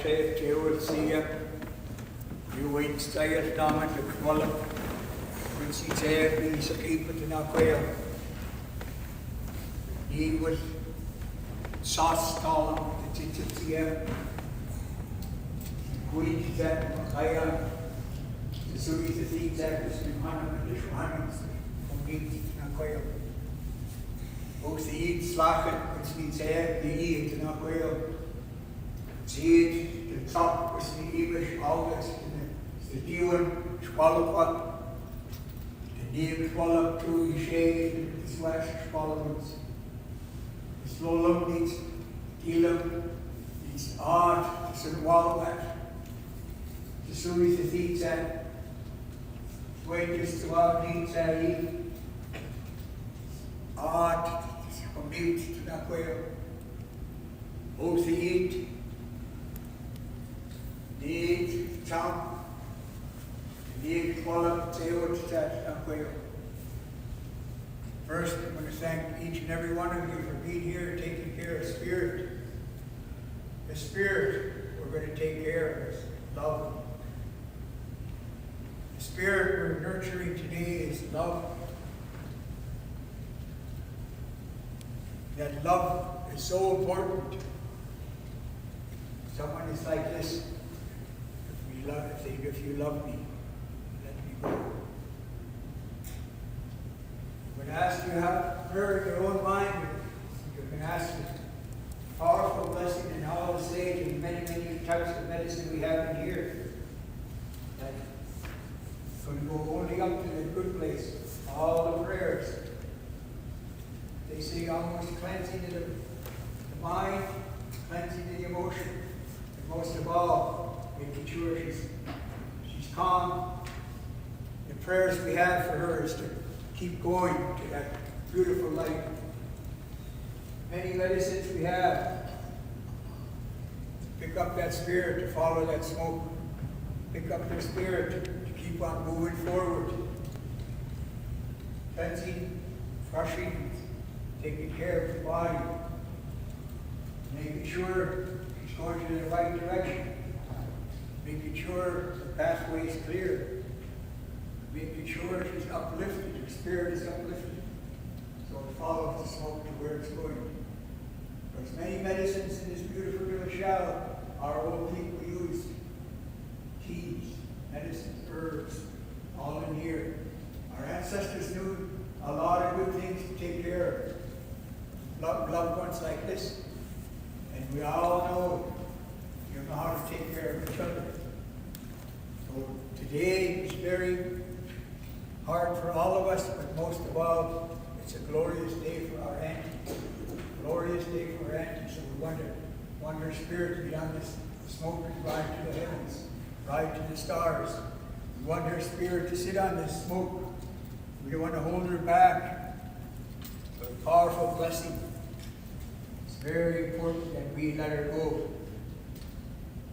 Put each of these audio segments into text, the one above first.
will see you. You wait, stay at Dama to Kwala. When she said, we should keep it in our quail. He was sauce tall, the Chichia. Queen that Makaya. The Suri, the things that was in Hannah, the Shwanas, from meat in our quail. Both the eat slacken, which means the eat in our quail. See the top was the English, always the Diwan, Schwallowat, the Neil Schwallow, True Shade, the Slash Schwallows, the Slolum needs Elam, needs Art, the Sunwallowat, the Suri, the Thieves, and Wages to our needs, Art, from mute to Naquail, both the eat. Need Tom, need Qualla, Taylor, Quail. First, I'm going to thank each and every one of you for being here and taking care of Spirit. The Spirit we're going to take care of love. The Spirit we're nurturing today is love. That love is so important. Someone is like this. If you love me, let me go. When asked, you have prayer in your own mind, you can ask a powerful blessing and all the sage and many, many types of medicine we have in here. That going to go only up to the good place. All the prayers. They say almost cleansing of the mind, cleansing of the emotion, and most of all, making sure she's calm. The prayers we have for her is to keep going to that beautiful light. Many medicines we have. Pick up that spirit to follow that smoke. Pick up their spirit to keep on moving forward. Cleansing, crushing, taking care of the body. Making sure she's going to the right direction. Making sure the pathway is clear. Making sure she's uplifted, her spirit is uplifted. So it follows the smoke to where it's going. There's many medicines in this beautiful little shell our old people used. Teas, medicines, herbs, all in here. Our ancestors knew a lot of good things to take care of. Loved ones like this. And we all know you know how to take care of each other. So today is very hard for all of us, but most of all, it's a glorious day for our aunties. Glorious day for our aunties. So we want her spirit beyond this smoke and ride to the heavens, ride to the stars. We want her spirit to sit on this smoke. We don't want to hold her back. It's a powerful blessing. It's very important that we let her go.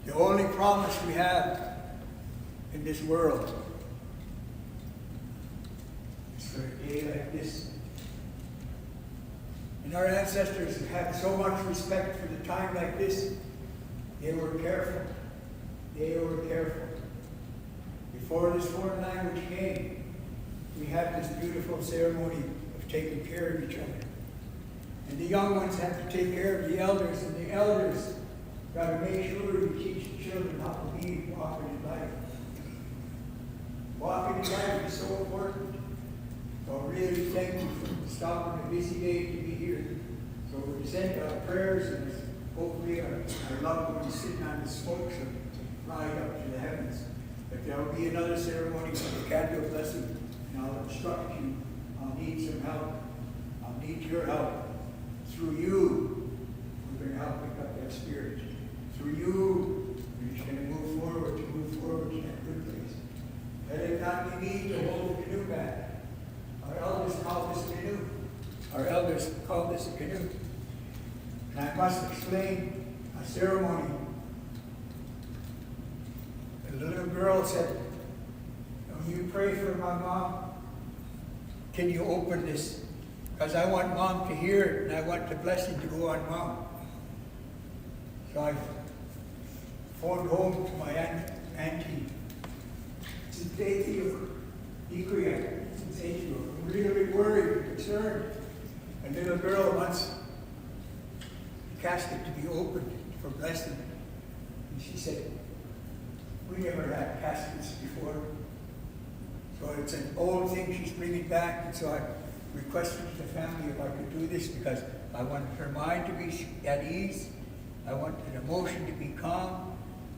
The only promise we have in this world is for a day like this. And our ancestors had so much respect for the time like this. They were careful. They were careful. Before this foreign language came, we had this beautiful ceremony of taking care of each other. And the young ones had to take care of the elders, and the elders got to make sure you teach the children how to be walking in life. Walking in life is so important. So really thank you for stopping a busy day to be here. So we send our prayers and hopefully our loved ones sitting on the smoke so to ride up to the heavens. But there will be another ceremony for the candle blessing, and I'll instruct you. I'll need some help. I'll need your help. Through you, we're going to help pick up that spirit. Through you, we're just going to move forward to that good place. Let it not be me to hold the canoe back. Our elders call this a canoe. Our elders call this a canoe. And I must explain a ceremony. The little girl said, when you pray for my mom, can you open this? Because I want mom to hear it, and I want the blessing to go on mom. So I phoned home to my auntie. Since they feel equally, since they feel really worried, concerned. A little girl wants the casket to be opened for blessing. And she said, we never had caskets before. So it's an old thing she's bringing back. And so I requested to the family if I could do this because I wanted her mind to be at ease. I wanted an emotion to be calm.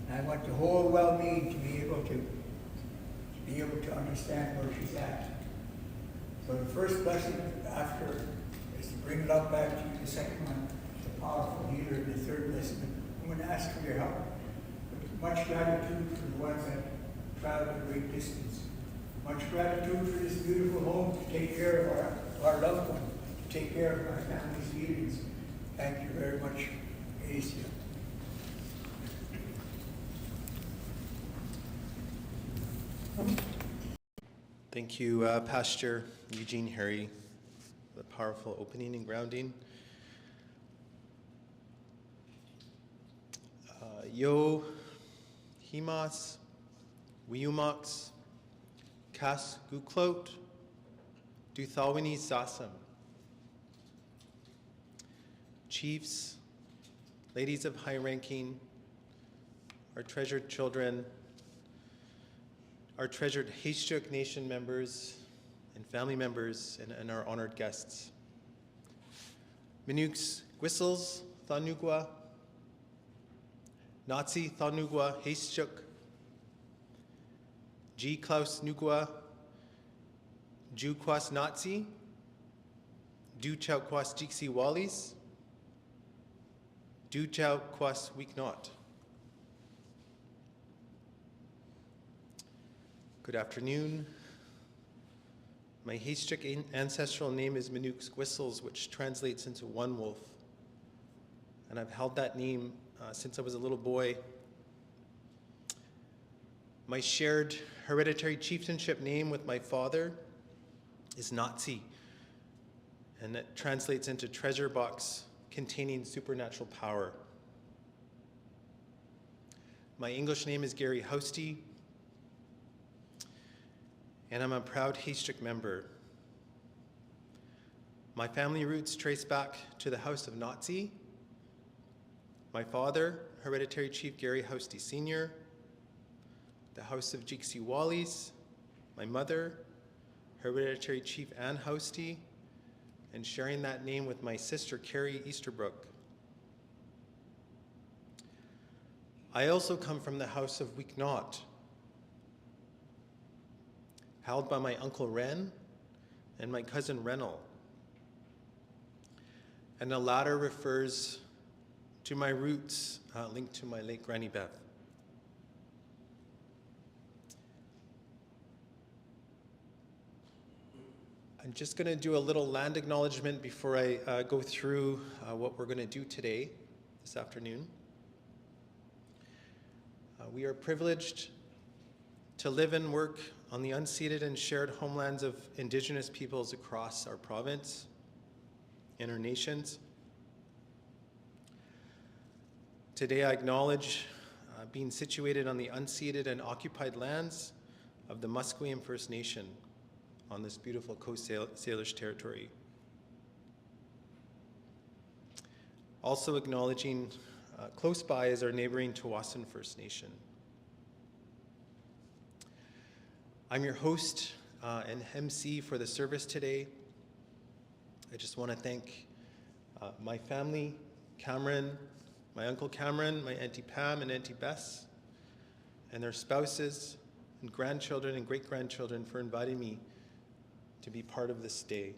And I want the whole well-being to be able to understand where she's at. So the first blessing after is to bring love back to you. The second one, the powerful healer. The third blessing, I'm going to ask for your help. Much gratitude for the ones that traveled a great distance. Much gratitude for this beautiful home to take care of our loved one, to take care of our family's feelings. Thank you very much, Asia. Thank you, Pastor Eugene Harry, for the powerful opening and grounding. Yo Himas, Wiumax, Kas Guklot, Duthawini Sasam. Chiefs, ladies of high ranking, our treasured children, our treasured Haishtuk Nation members and family members, and our honored guests. Minux Gwissels, Thanugwa, Nazi Thanugwa Haishtuk, G. Klaus Nugwa, Ju Kwas Nazi, Du Chau Kwas Jiksi Wallis, Du Chau Kwas Weeknot. Good afternoon. My Haishtuk ancestral name is Minux Gwissels, which translates into one wolf. And I've held that name since I was a little boy. My shared hereditary chieftainship name with my father is Nazi, and it translates into treasure box containing supernatural power. My English name is Gary Housty, and I'm a proud Haishtuk member. My family roots trace back to the house of Nazi. My father, hereditary chief Gary Housty Sr., the house of Jiksi Wallis, my mother, hereditary chief Ann Housty, and sharing that name with my sister Carrie Easterbrook. I also come from the house of Weeknot, held by my uncle Ren and my cousin Rennell. And the latter refers to my roots linked to my late Granny Bev. I'm just going to do a little land acknowledgement before I go through what we're going to do today, this afternoon. We are privileged to live and work on the unceded and shared homelands of Indigenous peoples across our province and our nations. Today I acknowledge being situated on the unceded and occupied lands of the Musqueam First Nation on this beautiful Coast Salish territory. Also acknowledging close by is our neighboring Tawasin First Nation. I'm your host and MC for the service today. I just want to thank my family, Cameron, my uncle Cameron, my Auntie Pam and Auntie Bess, and their spouses and grandchildren and great-grandchildren for inviting me to be part of this day.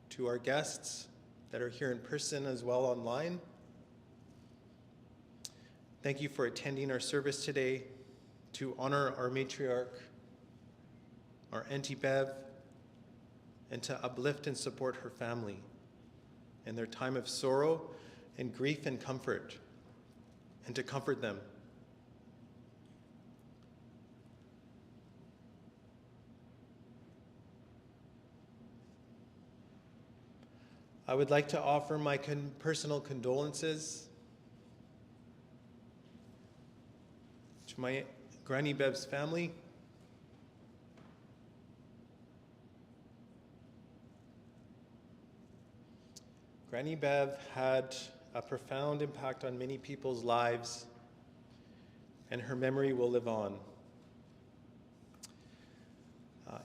To our guests that are here in person as well online, thank you for attending our service today to honor our matriarch, our Auntie Bev, and to uplift and support her family in their time of sorrow and grief and comfort, and to comfort them. I would like to offer my personal condolences to my Granny Bev's family, Granny Bev had a profound impact on many people's lives, and her memory will live on.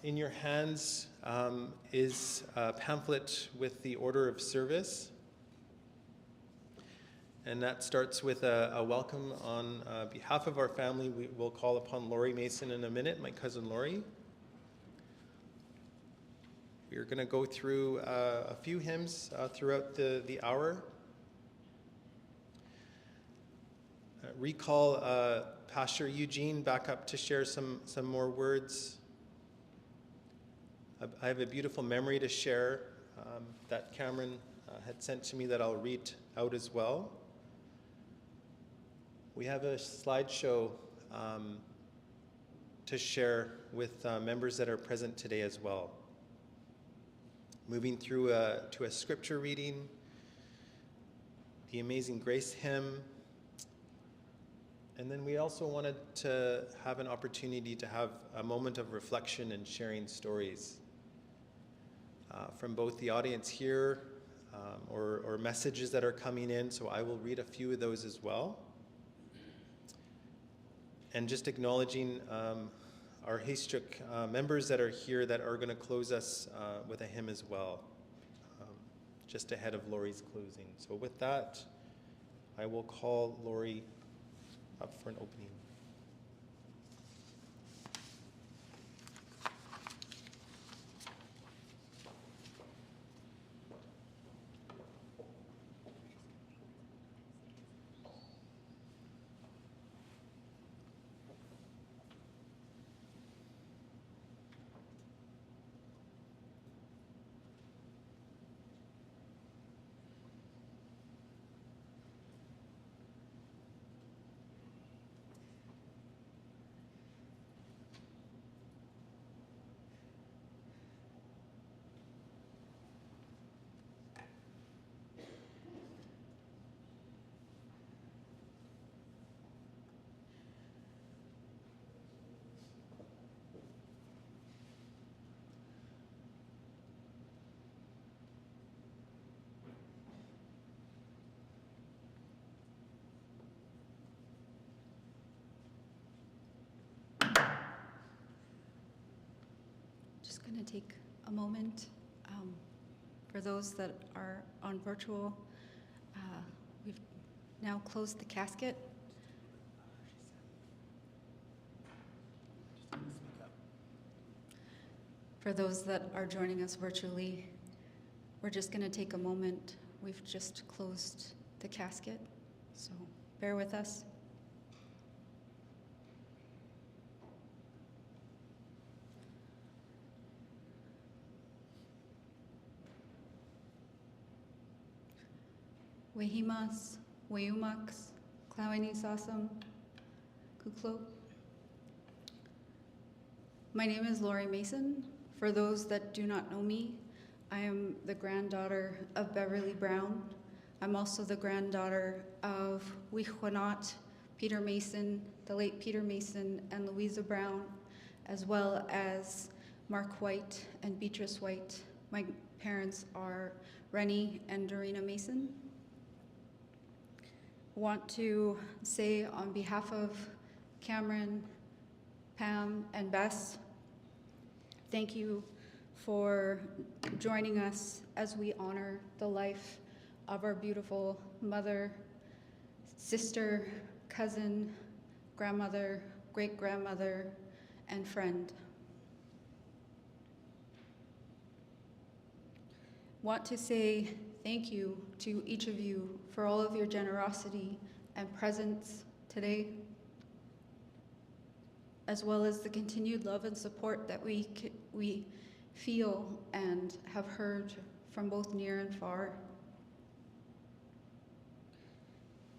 In your hands is a pamphlet with the order of service, and that starts with a welcome on behalf of our family. We will call upon Laurie Mason in a minute, my cousin Laurie. We're going to go through a few hymns throughout the hour. Recall Pastor Eugene back up to share some more words. I have a beautiful memory to share that Cameron had sent to me that I'll read out as well. We have a slideshow to share with members that are present today as well. Moving through to a scripture reading, the Amazing Grace hymn, and then we also wanted to have an opportunity to have a moment of reflection and sharing stories from both the audience here or messages that are coming in, so I will read a few of those as well. And just acknowledging our Haystrick members that are here that are going to close us with a hymn as well, just ahead of Laurie's closing. So with that, I will call Laurie up for an opening. Just going to take a moment for those that are on virtual. We've now closed the casket. For those that are joining us virtually, we're just going to take a moment. We've just closed the casket, so bear with us. Wehimas, Weyumaks, Klawini Sasam, Kuklo. My name is Laurie Mason. For those that do not know me, I am the granddaughter of Beverley Brown. I'm also the granddaughter of Wichwanat, Peter Mason, the late Peter Mason, and Louisa Brown, as well as Mark White and Beatrice White. My parents are Rennie and Dorina Mason. Want to say on behalf of Cameron, Pam, and Bess, thank you for joining us as we honor the life of our beautiful mother, sister, cousin, grandmother, great-grandmother, and friend. Want to say thank you to each of you for all of your generosity and presence today, as well as the continued love and support that we feel and have heard from both near and far.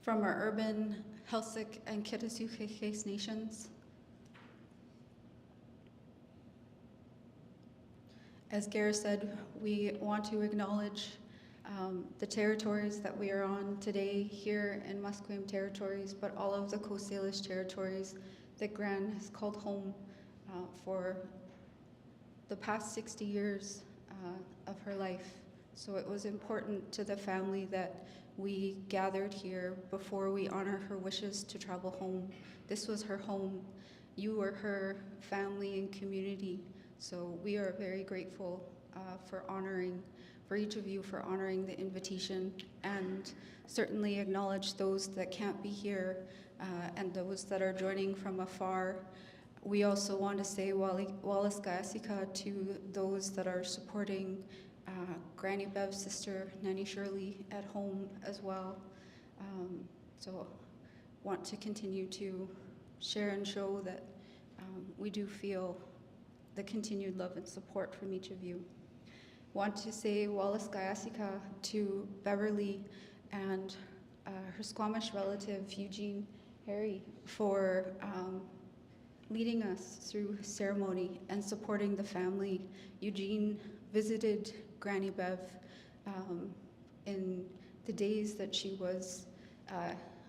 From our urban, Helsik, and Kitasukikes nations. As Gare said, we want to acknowledge the territories that we are on today here in Musqueam territories, but all of the Coast Salish territories that Gran has called home for the past 60 years of her life. So it was important to the family that we gathered here before we honor her wishes to travel home. This was her home. You were her family and community. So we are very grateful for each of you for honoring the invitation, and certainly acknowledge those that can't be here and those that are joining from afar. We also want to say Wallace Gayasika to those that are supporting Granny Bev's sister, Nanny Shirley, at home as well. So want to continue to share and show that we do feel the continued love and support from each of you. Want to say Wallace Gayasika to Beverley and her Squamish relative, Eugene Harry, for leading us through ceremony and supporting the family. Eugene visited Granny Bev in the days that she was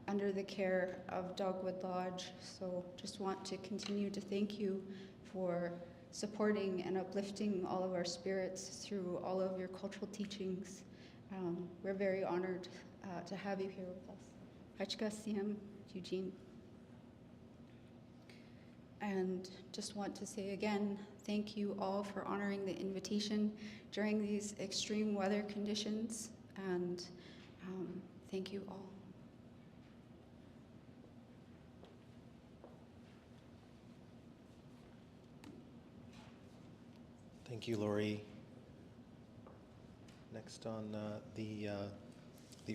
under the care of Dogwood Lodge. So just want to continue to thank you for supporting and uplifting all of our spirits through all of your cultural teachings. We're very honored to have you here with us. Hachka Siem, Eugene. And just want to say again, thank you all for honoring the invitation during these extreme weather conditions, and thank you all. Thank you, Lori. Next on the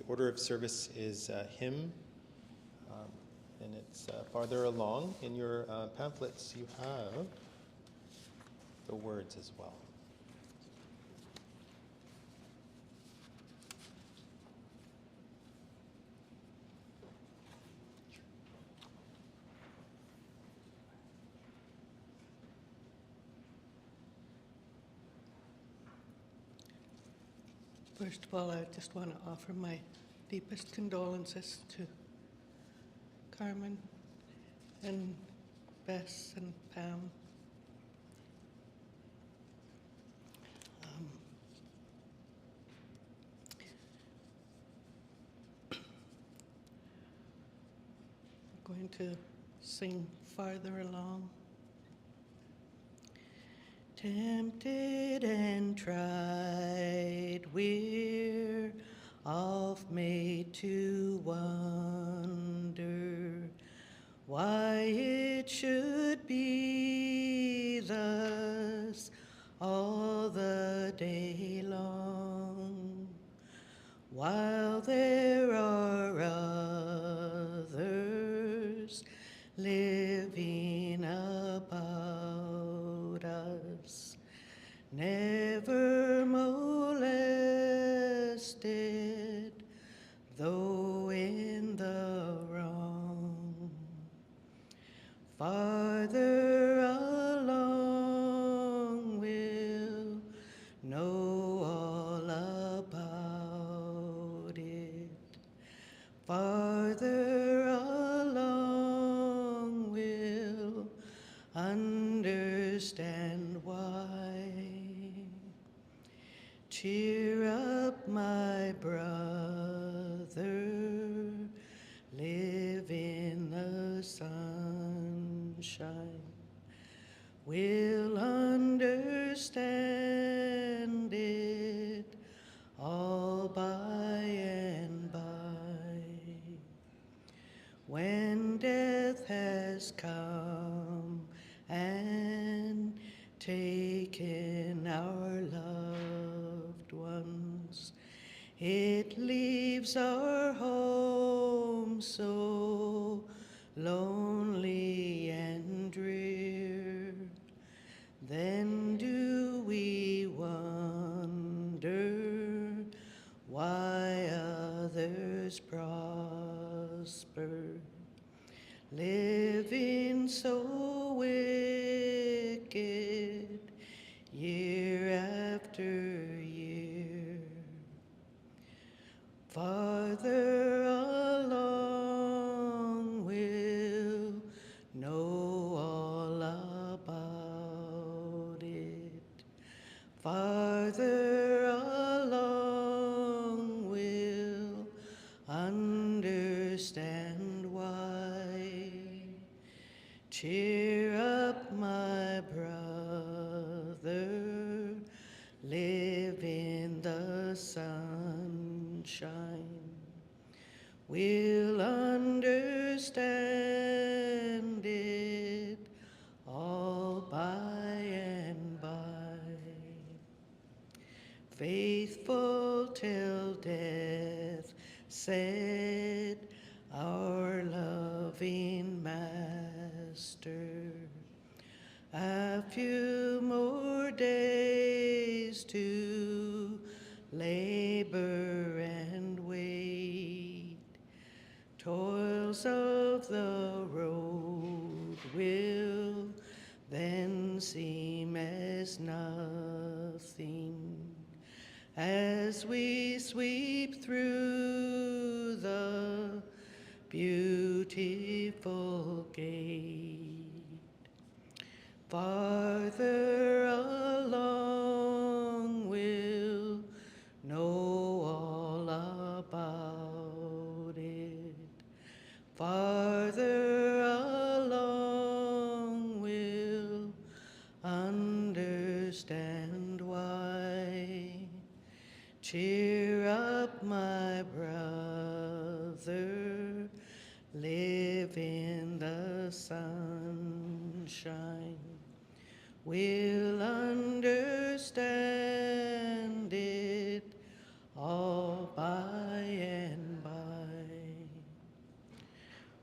order of service is hymn, and it's farther along in your pamphlets. You have the words as well. First of all, I just want to offer my deepest condolences to Carmen and Bess and Pam. I'm going to sing Farther Along. Tempted and tried, we're oft made to wonder why it should be thus all the day long, while there are others living about us, never molested, though in the wrong. Farther along we'll know all about it. Farther along we'll understand why. Cheer up, my brother, live in the sunshine. We'll understand it all by and by. When death has come and taken our loved ones, it leaves our home so lonely and drear. Then do we wonder why others prosper, living so wicked year after year. Farther along we'll know Cheer up, my brother, live in the sunshine. We'll understand it all by and by. Faithful till death, said our loving Master. A few more days to labor and wait. Toils of the road will then seem as nothing as we sweep through the beautiful gate. Farther along we'll know all about it. Farther along we'll understand why. Cheer up, my brother, live in the sunshine. We'll understand it all by and by.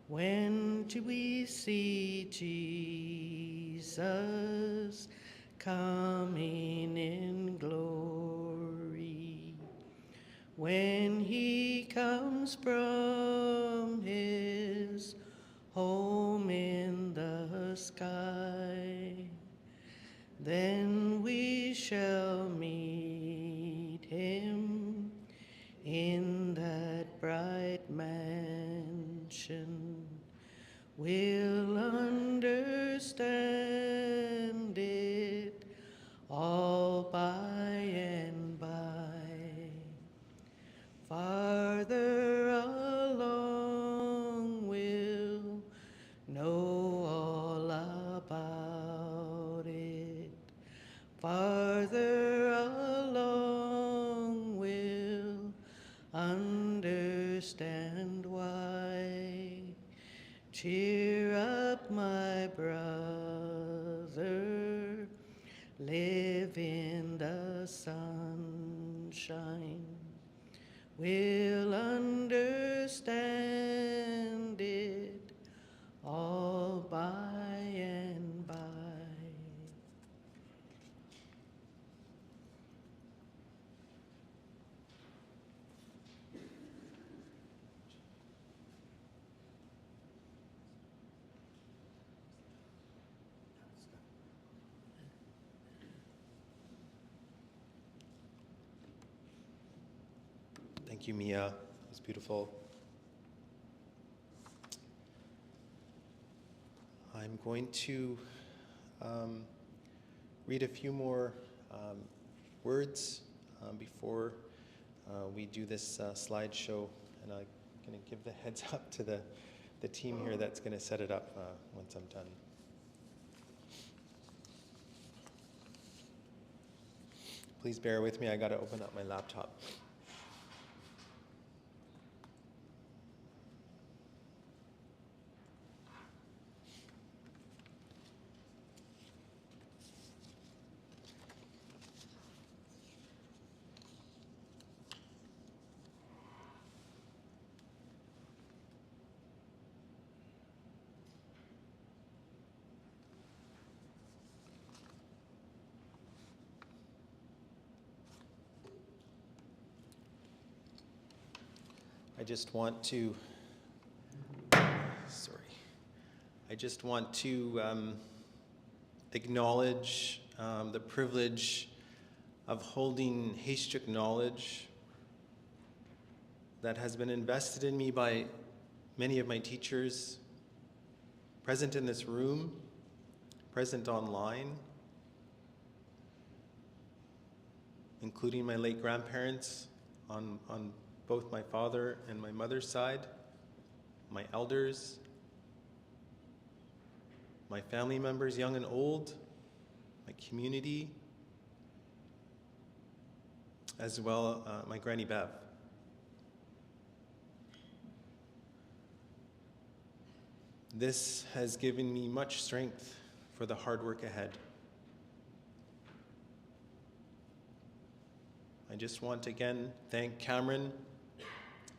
When we see Jesus coming in glory, when he comes from his home in the sky, then we shall meet him in that bright mansion. We'll understand it all by and by. Farther along we'll know all about it. Farther along we'll understand why. Cheer up, my brother, live in the sunshine. We'll understand it all by and by. Thank you, Mia. It was beautiful. I'm going to read a few more words before we do this slideshow, and I'm going to give the heads up to the team here that's going to set it up once I'm done. Please bear with me. I got to open up my laptop. I just want to acknowledge the privilege of holding Haishtuk knowledge that has been invested in me by many of my teachers, present in this room, present online, including my late grandparents on both my father and my mother's side, my elders, my family members, young and old, my community, as well my Granny Bev. This has given me much strength for the hard work ahead. I just want to again thank Cameron,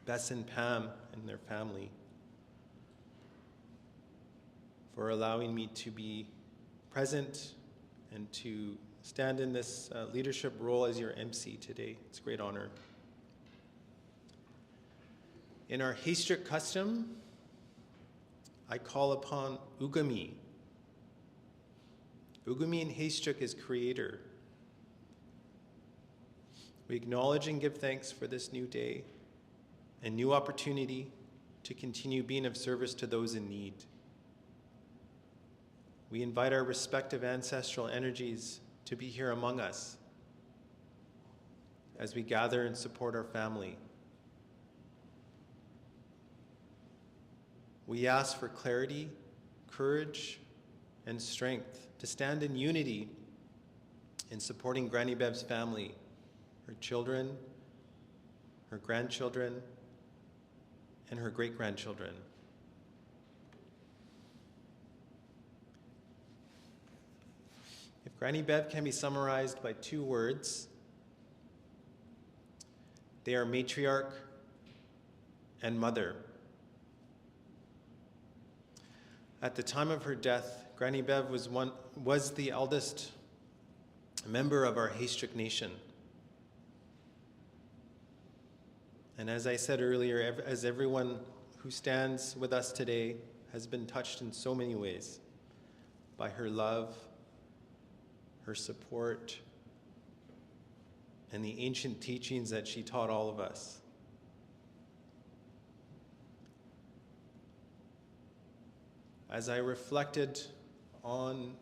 Bess, and Pam and their family for allowing me to be present and to stand in this leadership role as your MC today. It's a great honor. In our Haystrick custom, I call upon Ugami. Ugami in Haystrick is creator. We acknowledge and give thanks for this new day and new opportunity to continue being of service to those in need. We invite our respective ancestral energies to be here among us as we gather and support our family. We ask for clarity, courage, and strength to stand in unity in supporting Granny Bev's family, her children, her grandchildren, and her great-grandchildren. If Granny Bev can be summarized by 2 words, they are matriarch and mother. At the time of her death, Granny Bev was the eldest member of our Haystrick Nation. And as I said earlier, as everyone who stands with us today has been touched in so many ways by her love, her support, and the ancient teachings that she taught all of us. As I reflected on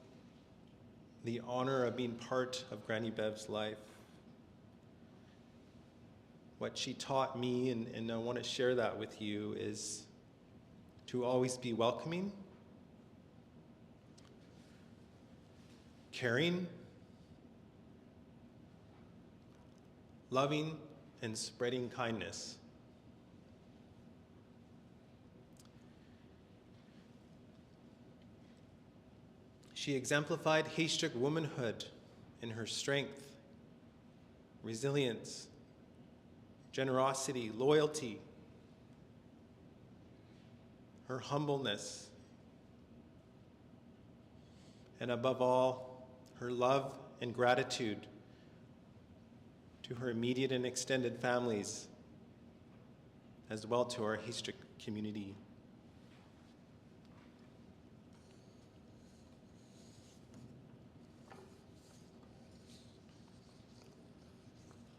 the honor of being part of Granny Bev's life, what she taught me, and I want to share that with you, is to always be welcoming, caring, loving, and spreading kindness. She exemplified Haystrick womanhood in her strength, resilience, generosity, loyalty, her humbleness, and above all, her love and gratitude to her immediate and extended families, as well to our Haystrick community.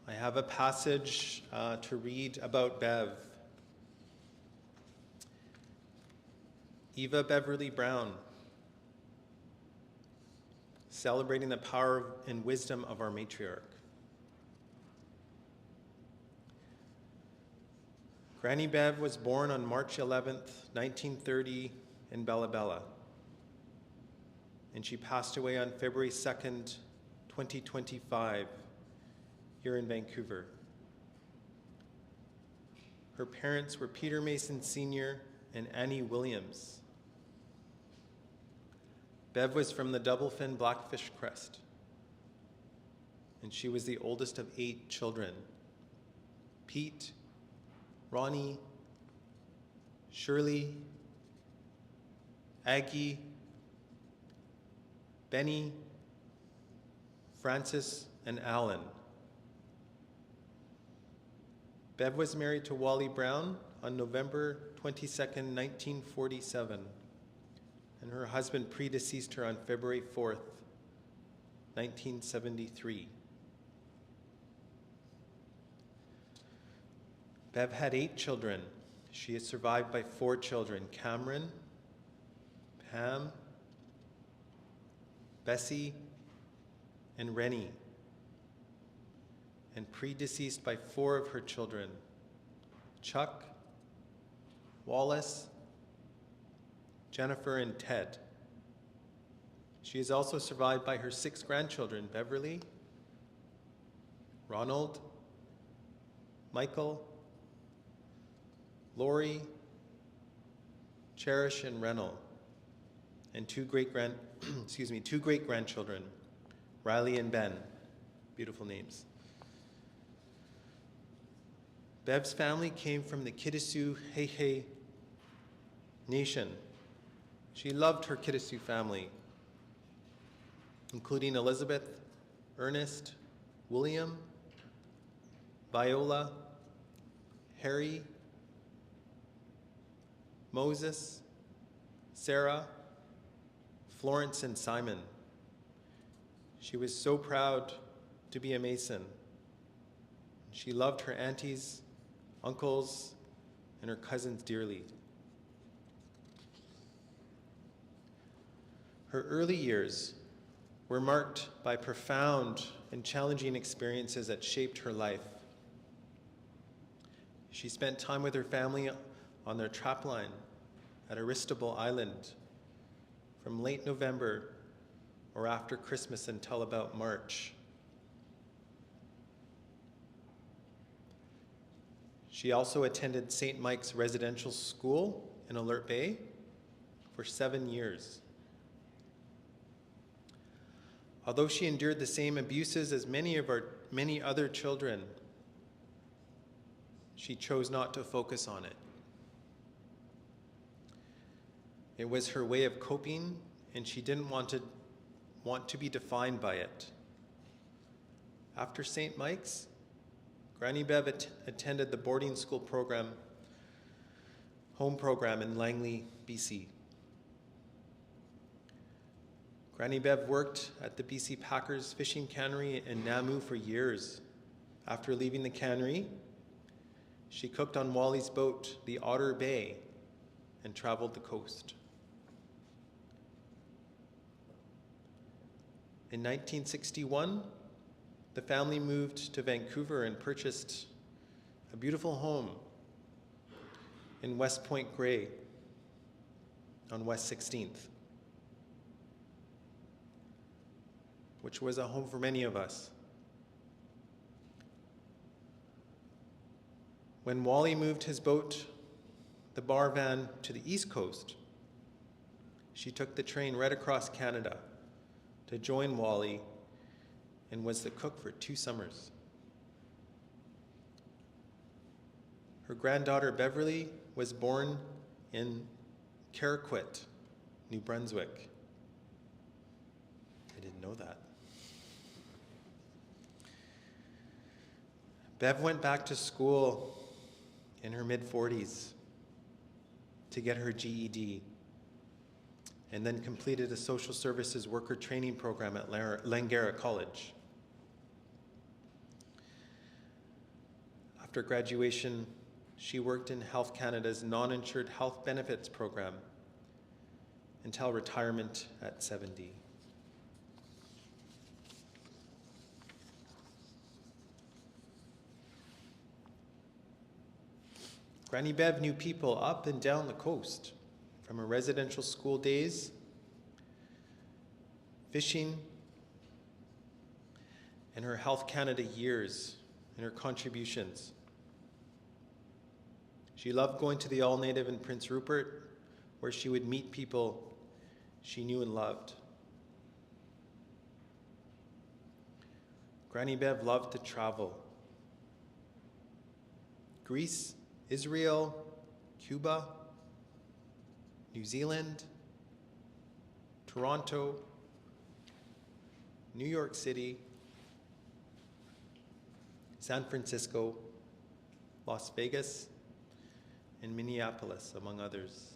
I have a passage to read about Bev. Eva Beverley Brown, celebrating the power and wisdom of our matriarch. Granny Bev was born on March 11th, 1930 in Bella Bella, and she passed away on February 2nd, 2025, here in Vancouver. Her parents were Peter Mason Sr. and Annie Williams. Bev was from the Double-Fin Blackfish Crest, and she was the oldest of 8 children. Pete, Ronnie, Shirley, Aggie, Benny, Francis, and Alan. Bev was married to Wally Brown on November 22nd, 1947, and her husband predeceased her on February 4th, 1973. Bev had 8 children. She is survived by 4 children: Cameron, Pam, Bessie, and Rennie, and predeceased by 4 of her children: Chuck, Wallace, Jennifer, and Ted. She is also survived by her 6 grandchildren, Beverley, Ronald, Michael, Lori, Cherish, and Rennell, and 2 great-grandchildren, Riley and Ben. Beautiful names. Bev's family came from the Kitasoo Hehe Nation. She loved her Kitasoo family, including Elizabeth, Ernest, William, Viola, Harry, Moses, Sarah, Florence, and Simon. She was so proud to be a Mason. She loved her aunties, uncles, and her cousins dearly. Her early years were marked by profound and challenging experiences that shaped her life. She spent time with her family on their trapline at Aristobal Island from late November or after Christmas until about March. She also attended St. Mike's Residential School in Alert Bay for 7 years. Although she endured the same abuses as many other children, she chose not to focus on it. It was her way of coping, and she didn't want to be defined by it. After St. Mike's, Granny Bev attended the boarding school home program in Langley, BC. Granny Bev worked at the BC Packers fishing cannery in Namu for years. After leaving the cannery, she cooked on Wally's boat, the Otter Bay, and traveled the coast. In 1961, the family moved to Vancouver and purchased a beautiful home in West Point Grey on West 16th, which was a home for many of us. When Wally moved his boat, the bar van, to the East Coast, she took the train right across Canada to join Wally and was the cook for 2 summers. Her granddaughter Beverley was born in Caraquet, New Brunswick. I didn't know that. Bev went back to school in her mid-40s to get her GED, and then completed a social services worker training program at Langara College. After graduation, she worked in Health Canada's non-insured health benefits program until retirement at 70. Granny Bev knew people up and down the coast, from her residential school days, fishing, and her Health Canada years and her contributions. She loved going to the All-Native in Prince Rupert, where she would meet people she knew and loved. Granny Bev loved to travel. Greece, Israel, Cuba, New Zealand, Toronto, New York City, San Francisco, Las Vegas, and Minneapolis, among others.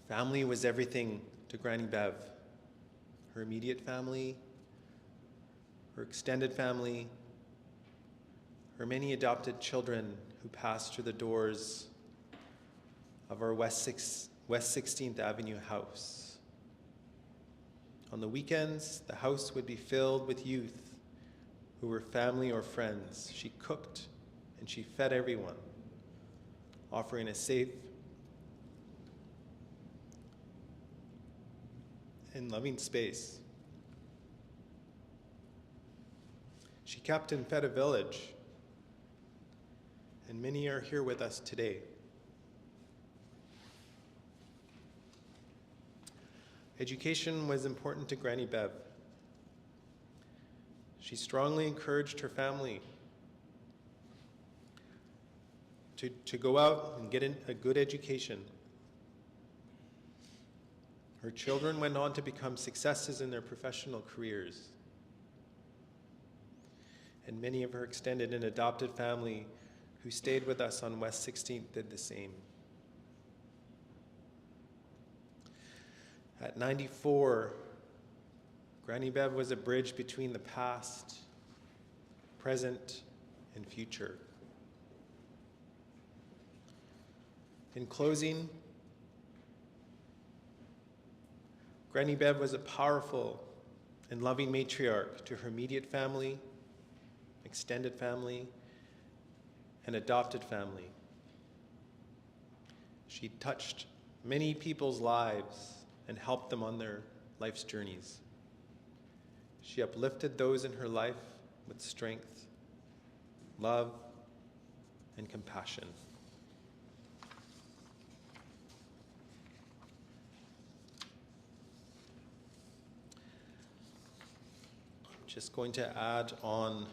Family was everything to Granny Bev. Her immediate family, her extended family, her many adopted children who passed through the doors of our West 16th Avenue house. On the weekends, the house would be filled with youth who were family or friends. She cooked and she fed everyone. offering a safe and loving space. She kept and fed a village, and many are here with us today. Education was important to Granny Bev. She strongly encouraged her family to go out and get a good education. Her children went on to become successes in their professional careers. And many of her extended and adopted family who stayed with us on West 16th did the same. At 94, Granny Bev was a bridge between the past, present, and future. In closing, Granny Bev was a powerful and loving matriarch to her immediate family, extended family, and adopted family. She touched many people's lives and helped them on their life's journeys. She uplifted those in her life with strength, love, and compassion. I'm just going to add on,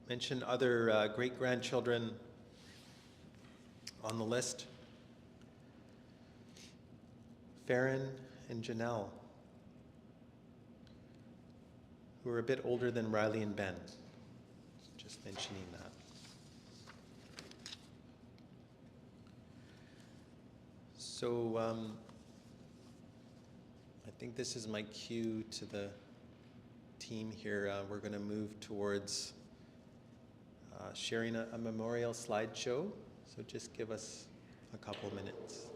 mention other great-grandchildren on the list. Farron and Janelle, who are a bit older than Riley and Ben. Just mentioning that. So I think this is my cue to the team here. We're going to move towards sharing a memorial slideshow. So just give us a couple minutes.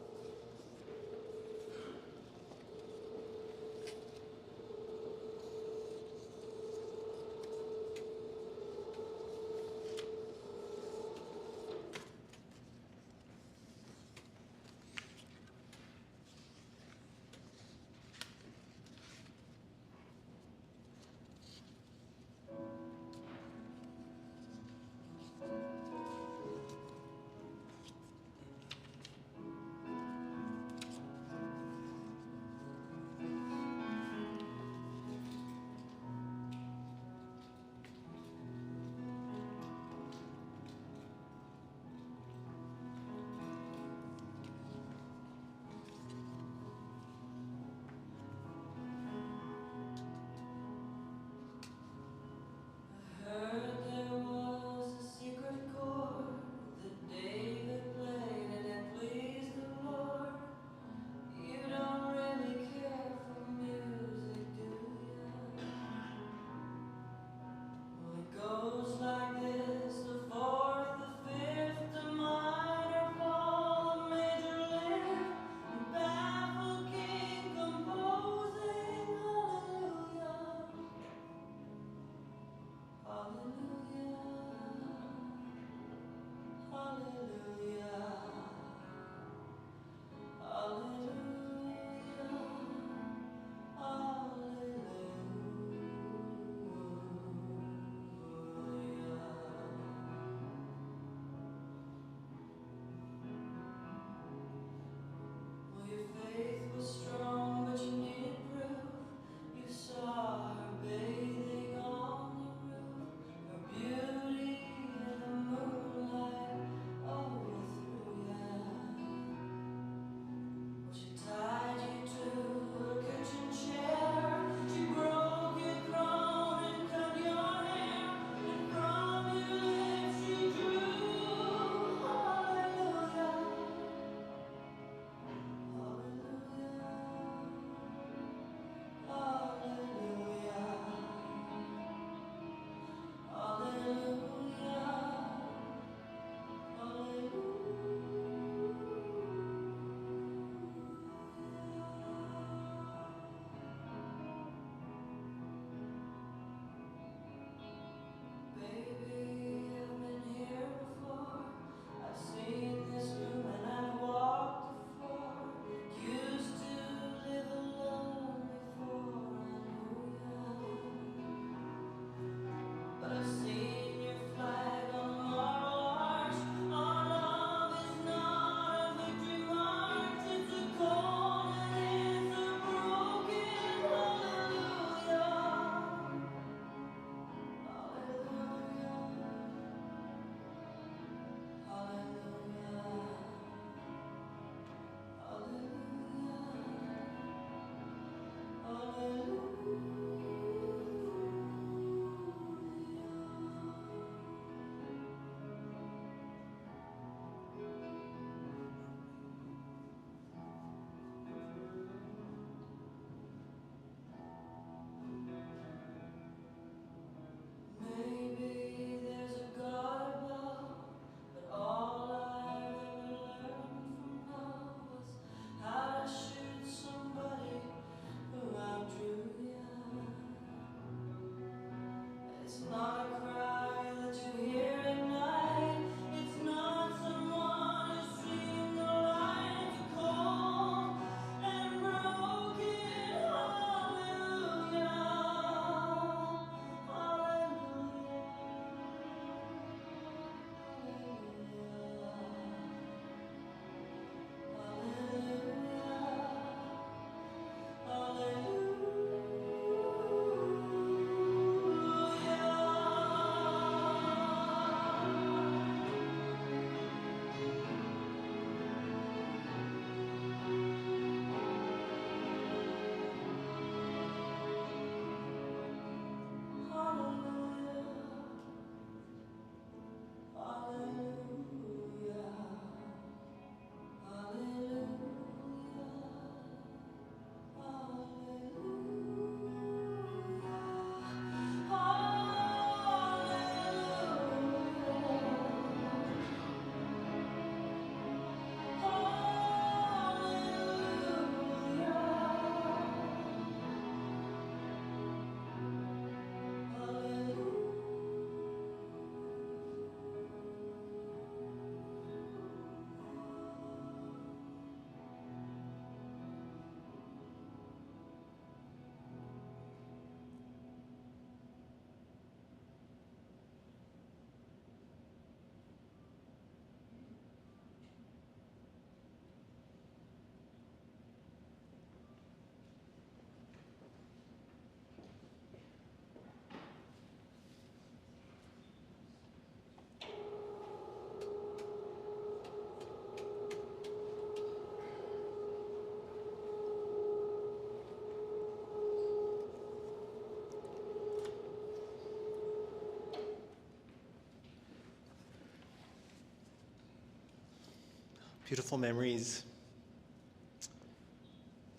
beautiful memories.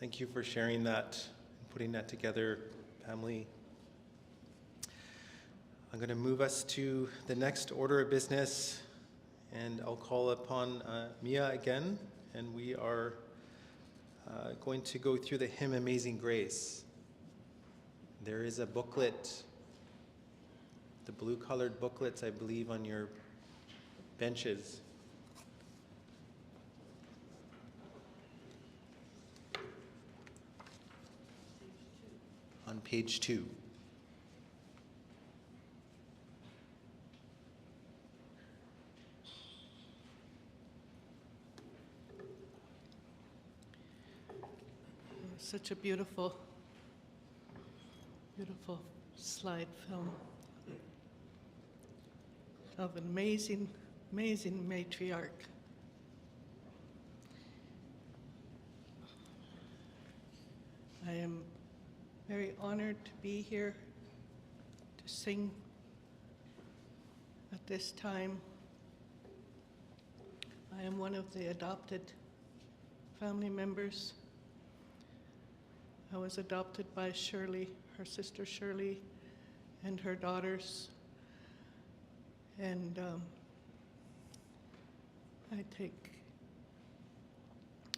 Thank you for sharing that and putting that together, family. I'm going to move us to the next order of business, and I'll call upon Mia again, and we are going to go through the hymn Amazing Grace. There is a booklet, the blue-colored booklets, I believe, on your benches. On page 2. Such a beautiful, beautiful slide film of an amazing, amazing matriarch. I am very honored to be here to sing at this time. I am one of the adopted family members. I was adopted by Shirley, her sister Shirley, and her daughters. And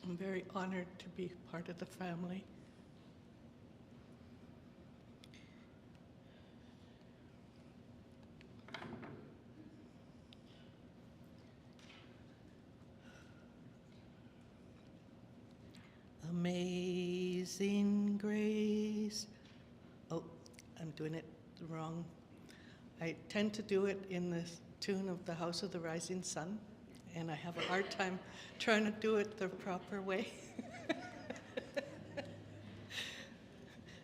I'm very honored to be part of the family. Amazing grace. Oh, I'm doing it wrong. I tend to do it in the tune of the House of the Rising Sun, and I have a hard time trying to do it the proper way.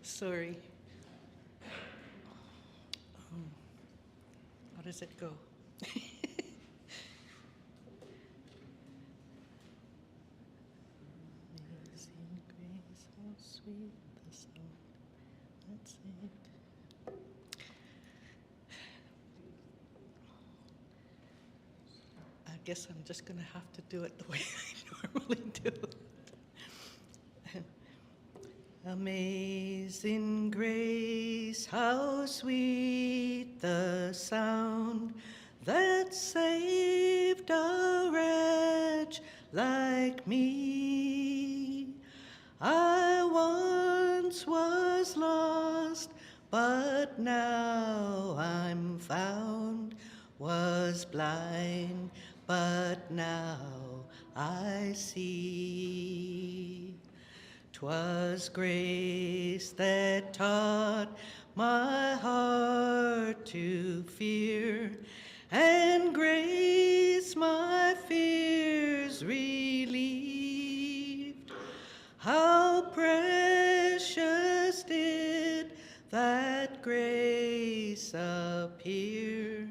Sorry. How does it go? Amazing grace, how sweet the sound. That's it. I guess I'm just going to have to do it the way I normally do. Amazing grace, how sweet the sound that saved a wretch like me. I once was lost, but now I'm found, was blind, but now I see. 'Twas grace that taught my heart to fear, and grace my fears relieved. How precious did that grace appear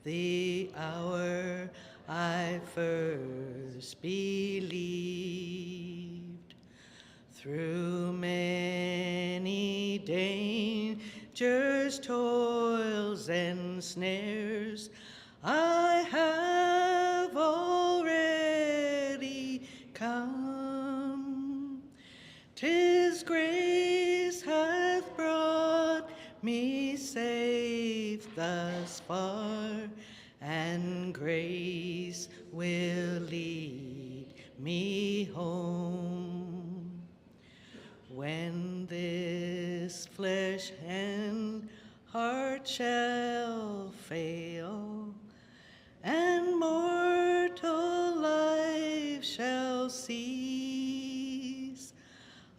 the hour I first believed. Through many dangers, toils, and snares, I have already come. 'Tis grace hath brought me safe thus far, and grace will lead me home. When this flesh and heart shall fail, and mortal life shall cease,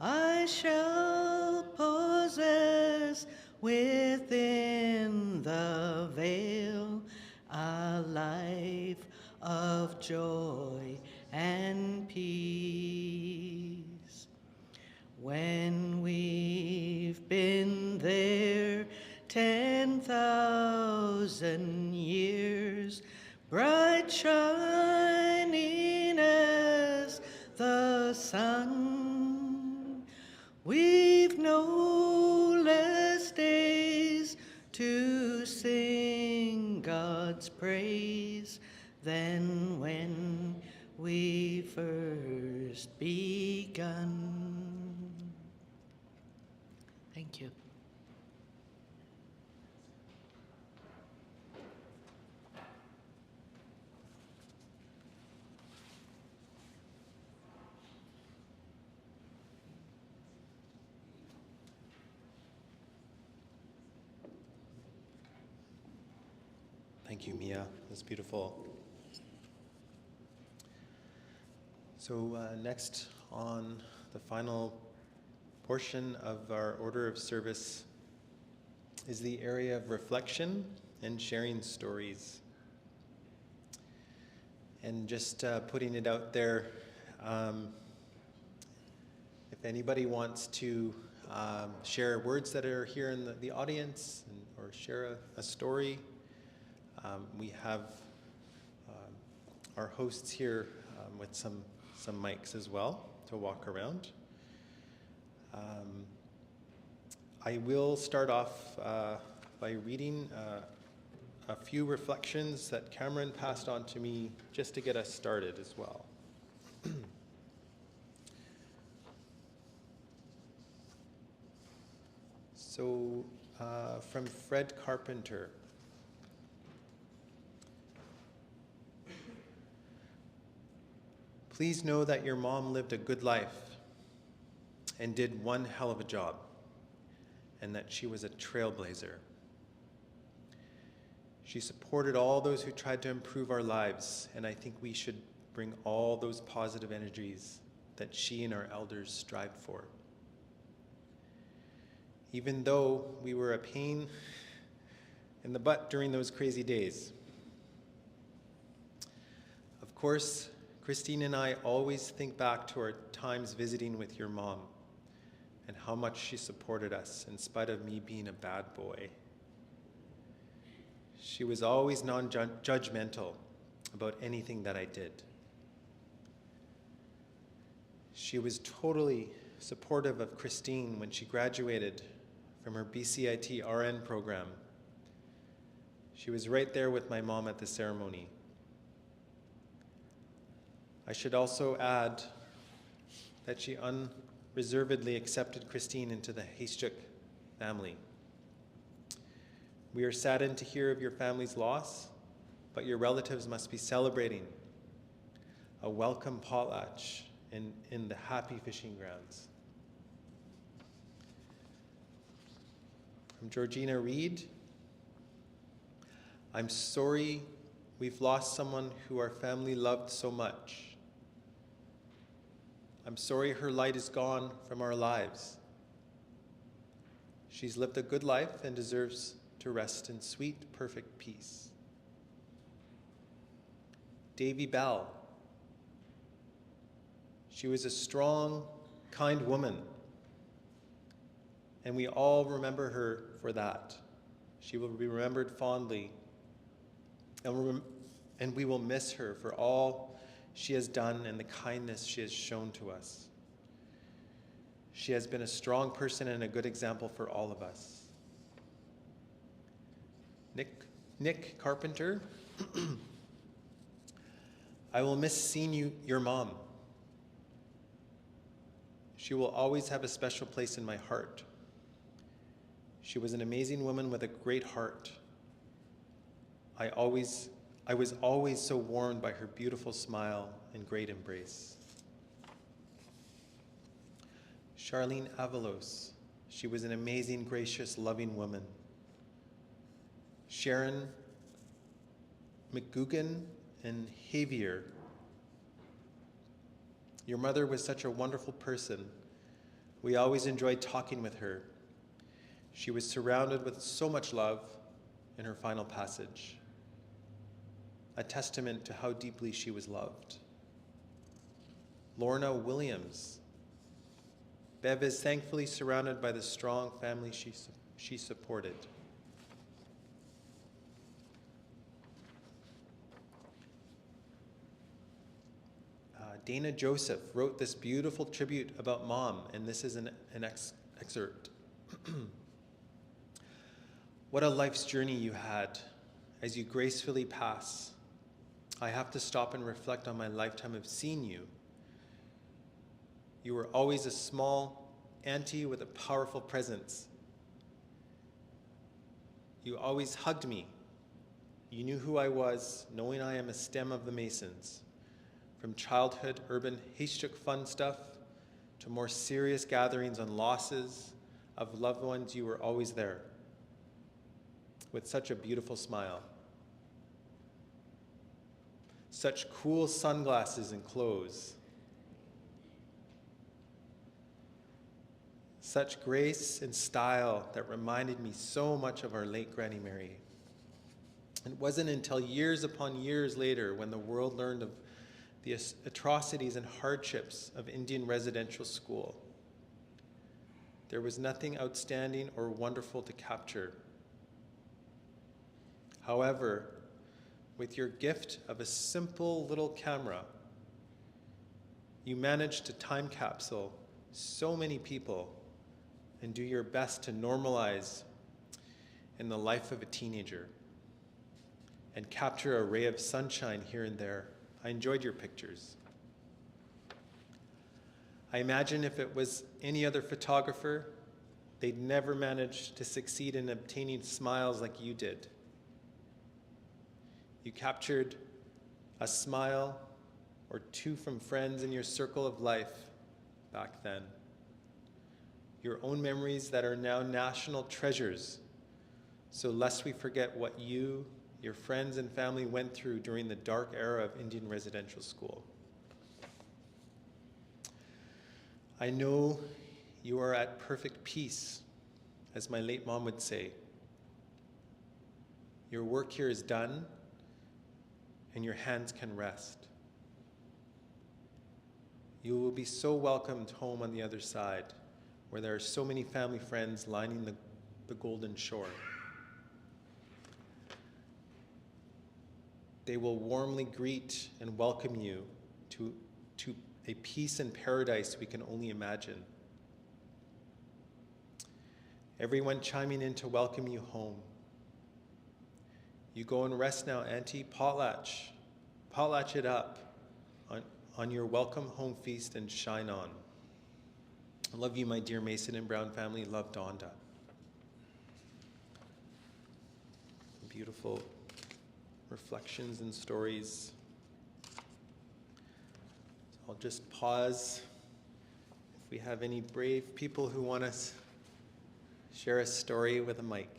I shall possess within the veil a life of joy and peace. When we've been there 10,000 years, bright shining as the sun, we've no less days to sing God's praise than when we first just begun. Thank you. Thank you, Mia. That's beautiful. So next on the final portion of our order of service is the area of reflection and sharing stories. And just putting it out there, if anybody wants to share words that are here in the audience or share a story, we have our hosts here with some mics as well to walk around. I will start off by reading a few reflections that Cameron passed on to me just to get us started as well. So from Fred Carpenter. Please know that your mom lived a good life and did one hell of a job, and that she was a trailblazer. She supported all those who tried to improve our lives, and I think we should bring all those positive energies that she and our elders strived for. Even though we were a pain in the butt during those crazy days. Of course, Christine and I always think back to our times visiting with your mom and how much she supported us in spite of me being a bad boy. She was always non-judgmental about anything that I did. She was totally supportive of Christine when she graduated from her BCIT RN program. She was right there with my mom at the ceremony. I should also add that she unreservedly accepted Christine into the Hayschuk family. We are saddened to hear of your family's loss, but your relatives must be celebrating a welcome potlatch in the happy fishing grounds. From Georgina Reed, I'm sorry we've lost someone who our family loved so much. I'm sorry her light is gone from our lives. She's lived a good life and deserves to rest in sweet, perfect peace. Davy Bell. She was a strong, kind woman, and we all remember her for that. She will be remembered fondly, and we will miss her for all she has done and the kindness she has shown to us. She has been a strong person and a good example for all of us. Nick Carpenter. I will miss seeing your mom. She will always have a special place in my heart. She was an amazing woman with a great heart. I was always so warmed by her beautiful smile and great embrace. Charlene Avalos. She was an amazing, gracious, loving woman. Sharon McGugan and Javier. Your mother was such a wonderful person. We always enjoyed talking with her. She was surrounded with so much love in her final passage, a testament to how deeply she was loved. Lorna Williams. Bev is thankfully surrounded by the strong family she supported. Dana Joseph wrote this beautiful tribute about Mom, and this is an excerpt. What a life's journey you had. As you gracefully pass, I have to stop and reflect on my lifetime of seeing you. You were always a small auntie with a powerful presence. You always hugged me. You knew who I was, knowing I am a stem of the Masons. From childhood urban haystack fun stuff to more serious gatherings on losses of loved ones, you were always there with such a beautiful smile. Such cool sunglasses and clothes. Such grace and style that reminded me so much of our late Granny Mary. It wasn't until years upon years later when the world learned of the atrocities and hardships of Indian residential school. There was nothing outstanding or wonderful to capture. However, with your gift of a simple little camera, you managed to time capsule so many people and do your best to normalize in the life of a teenager and capture a ray of sunshine here and there. I enjoyed your pictures. I imagine if it was any other photographer, they'd never manage to succeed in obtaining smiles like you did. You captured a smile or two from friends in your circle of life back then. Your own memories that are now national treasures, so lest we forget what you, your friends and family went through during the dark era of Indian residential school. I know you are at perfect peace, as my late mom would say. Your work here is done, and your hands can rest. You will be so welcomed home on the other side, where there are so many family friends lining the golden shore. They will warmly greet and welcome you to a peace and paradise we can only imagine. Everyone chiming in to welcome you home. You go and rest now, Auntie. Potlatch it up on your welcome home feast and shine on. I love you, my dear Mason and Brown family. Love, Donda. Beautiful reflections and stories. So I'll just pause. If we have any brave people who want to share a story with a mic.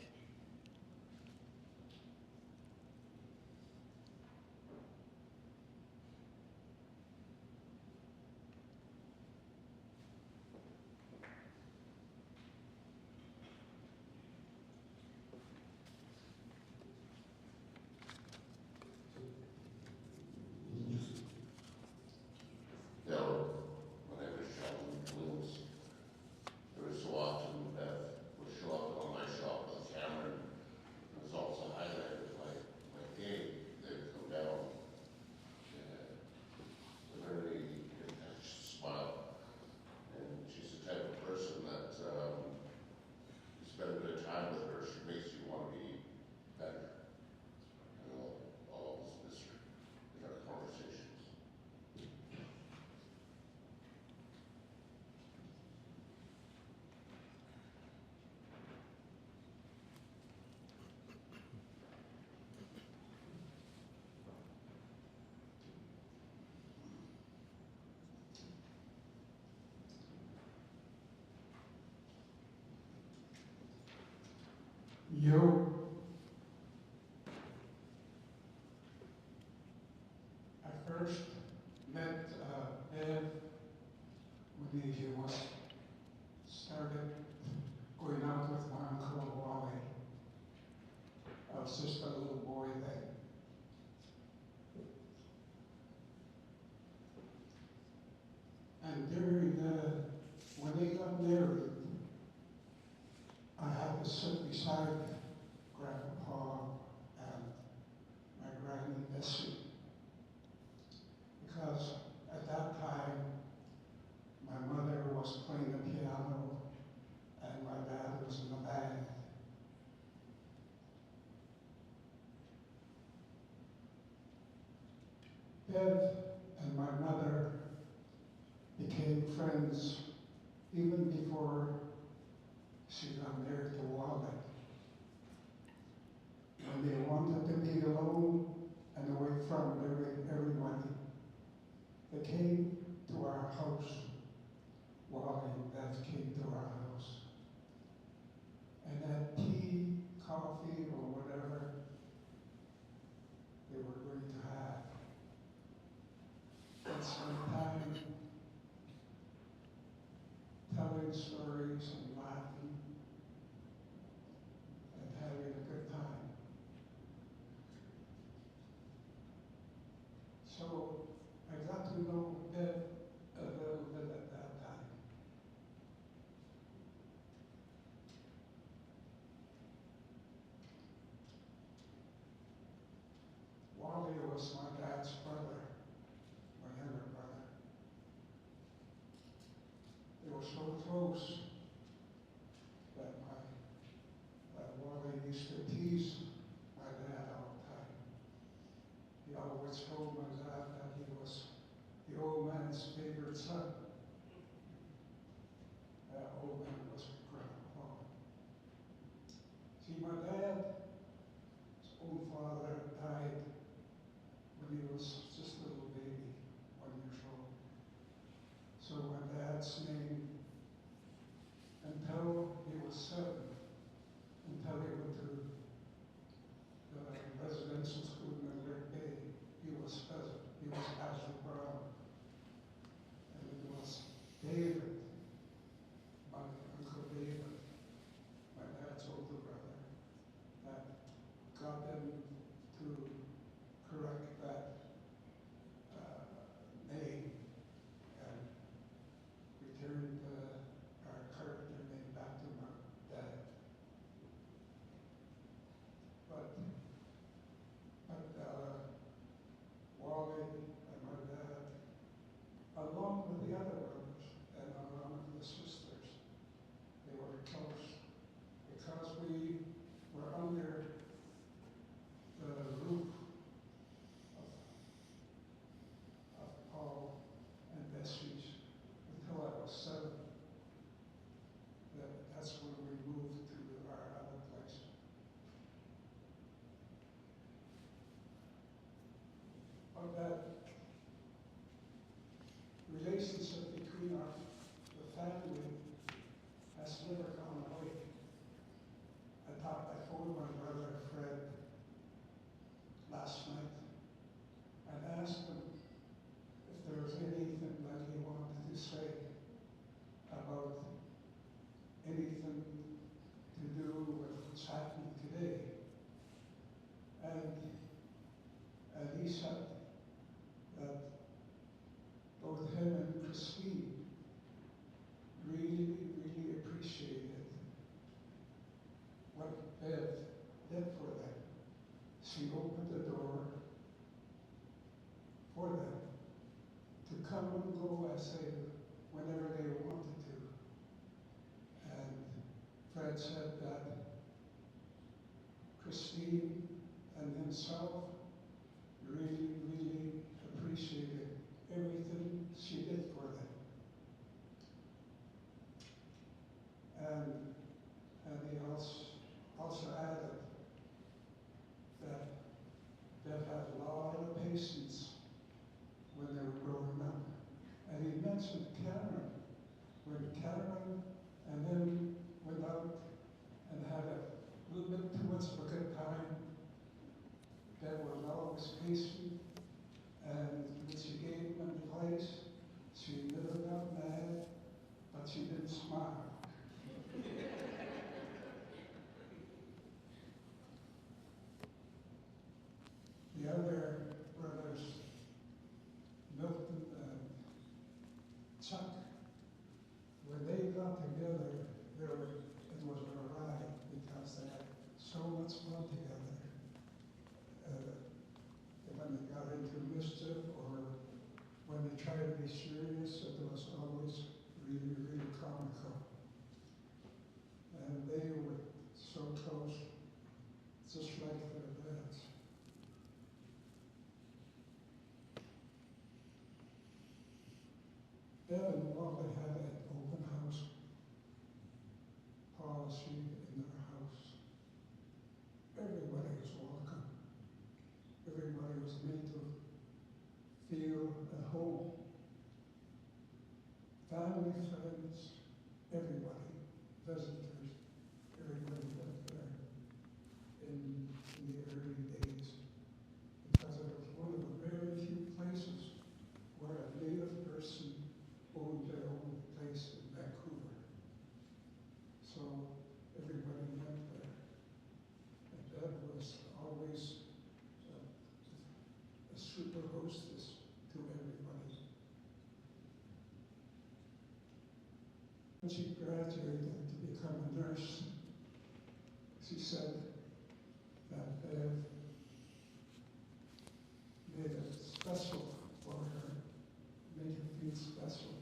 You, I first met Bev when he was started going out with my uncle Wally. I was just a little boy then. And when they got married, I had to sit beside Grandpa and my Granny Bessie, because at that time my mother was playing the piano and my dad was in the band. Bev and my mother became friends before she got married to Wally. When they wanted to be alone and away from everybody, they came to our house. Wally and Beth came to our house. And had tea, coffee, or whatever they were going to have. And spend time telling stories and laughing and having a good time. So I got to know Bev a little bit at that time. Wally was my dad's brother, my younger brother. They were so close that Wally used to tease my dad all the time. He always told my dad that he was the old man's favorite son. That old man was Grandpa. See, my dad's own father died when he was just a little baby, 1 year old. So my dad's name, until he was 7, until he went to the residential school in Lake Bay, he was Pheasant. He was Ashley Brown. And it was David, my Uncle David, my dad's older brother, that got them to correct that name and returned our character name back to my dad. But Wally and my dad, along with the other brothers and along with the sisters, they were close because we were under the roof of Paul and Bessie's until I was 7. That's when we moved to our other place. But that relationship between the family has never gone away. I phoned my brother Fred last night and asked him if there was anything that he wanted to say about anything to do with what's happening today. And he said that both him and Christine really, really appreciated what Bev did for them. She opened the door for them to come and go as whenever they wanted to. And Fred said that Christine and himself really, really appreciated everything she did for them. And he also added that Bev had a lot of patience when they were growing up. And he mentioned Cameron. When Cameron and him went out and had a little bit too much of a good time, Bev was always patient, and when she policy in our house. Everybody was welcome. Everybody was made to feel at home. Family, friends, everybody, visitors, everybody lived there in the early days, because it was one of the very few places where a native person owned their own place in Vancouver. So everybody went there. And Deb was always a super hostess to everybody. When she graduated to become a nurse, she said that Bev made it special for her, made her feel special.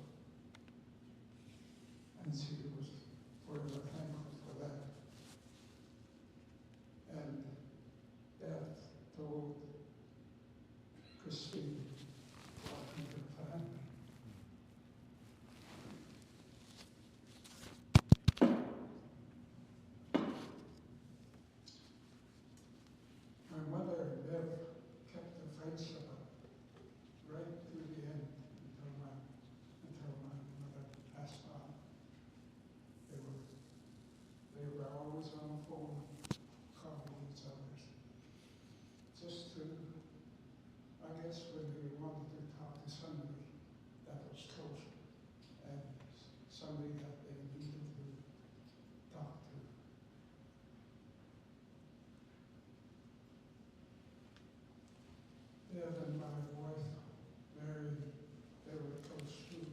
And she was forever thankful for that. And Bev told Christine about her family. My mother and Bev kept the friendship up right through the end until my mother passed on. They were always on the phone, calling each other, just to, I guess, when they wanted to talk to somebody that was close and somebody that they needed to talk to. Bev and my wife, Mary, they were close too.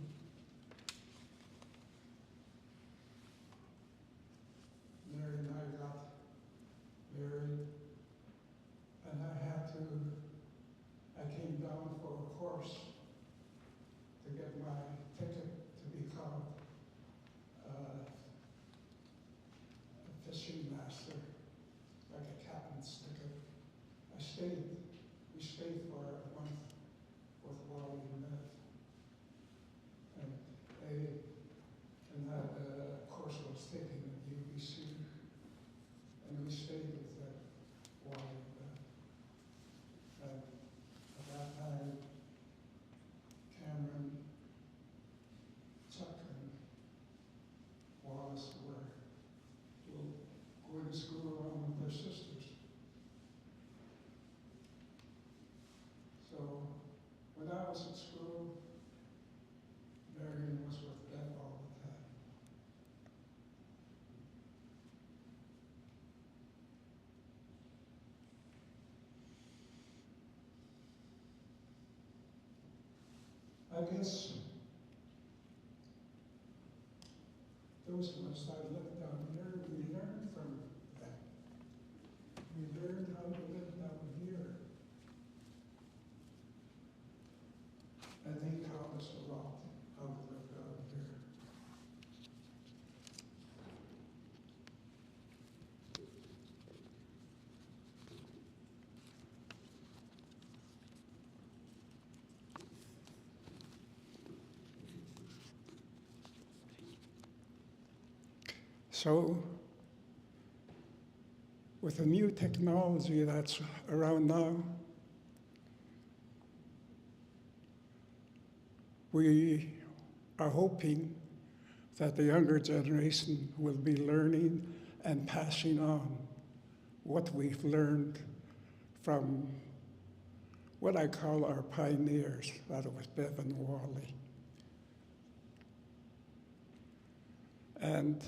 Mary and I got married, and I came down for a course to get my ticket to become a fishing master, like a captain's ticket. We stayed for a month with Wally and Beth. And that course was taken at UBC. And we stayed with Wally and Beth. And at that time, Cameron, Chuck, and Wallace were going to school along with their sisters. So when I was at school, Marion was with Deb all the time. I guess those of us that lived down here, we learned from them. We learned how to live down here. And they taught us a lot how to live down here. So, with the new technology that's around now, we are hoping that the younger generation will be learning and passing on what we've learned from what I call our pioneers, that was Bev and Wally. And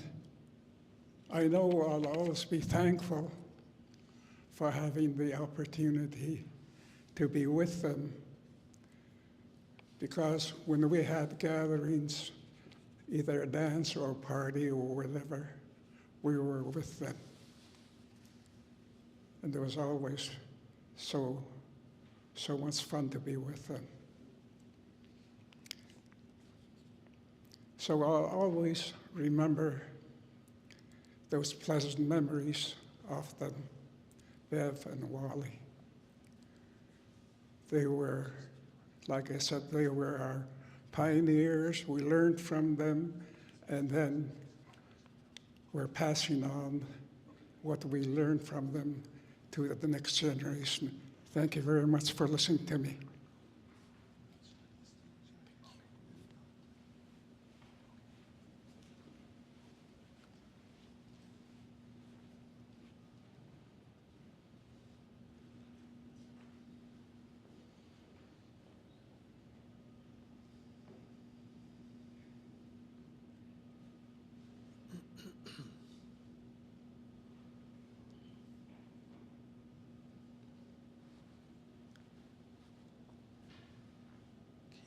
I know I'll always be thankful for having the opportunity to be with them, because when we had gatherings, either a dance or a party or whatever, we were with them. And there was always so much fun to be with them. So I'll always remember those pleasant memories of them, Bev and Wally. They were, like I said, they were our pioneers. We learned from them, and then we're passing on what we learned from them to the next generation. Thank you very much for listening to me.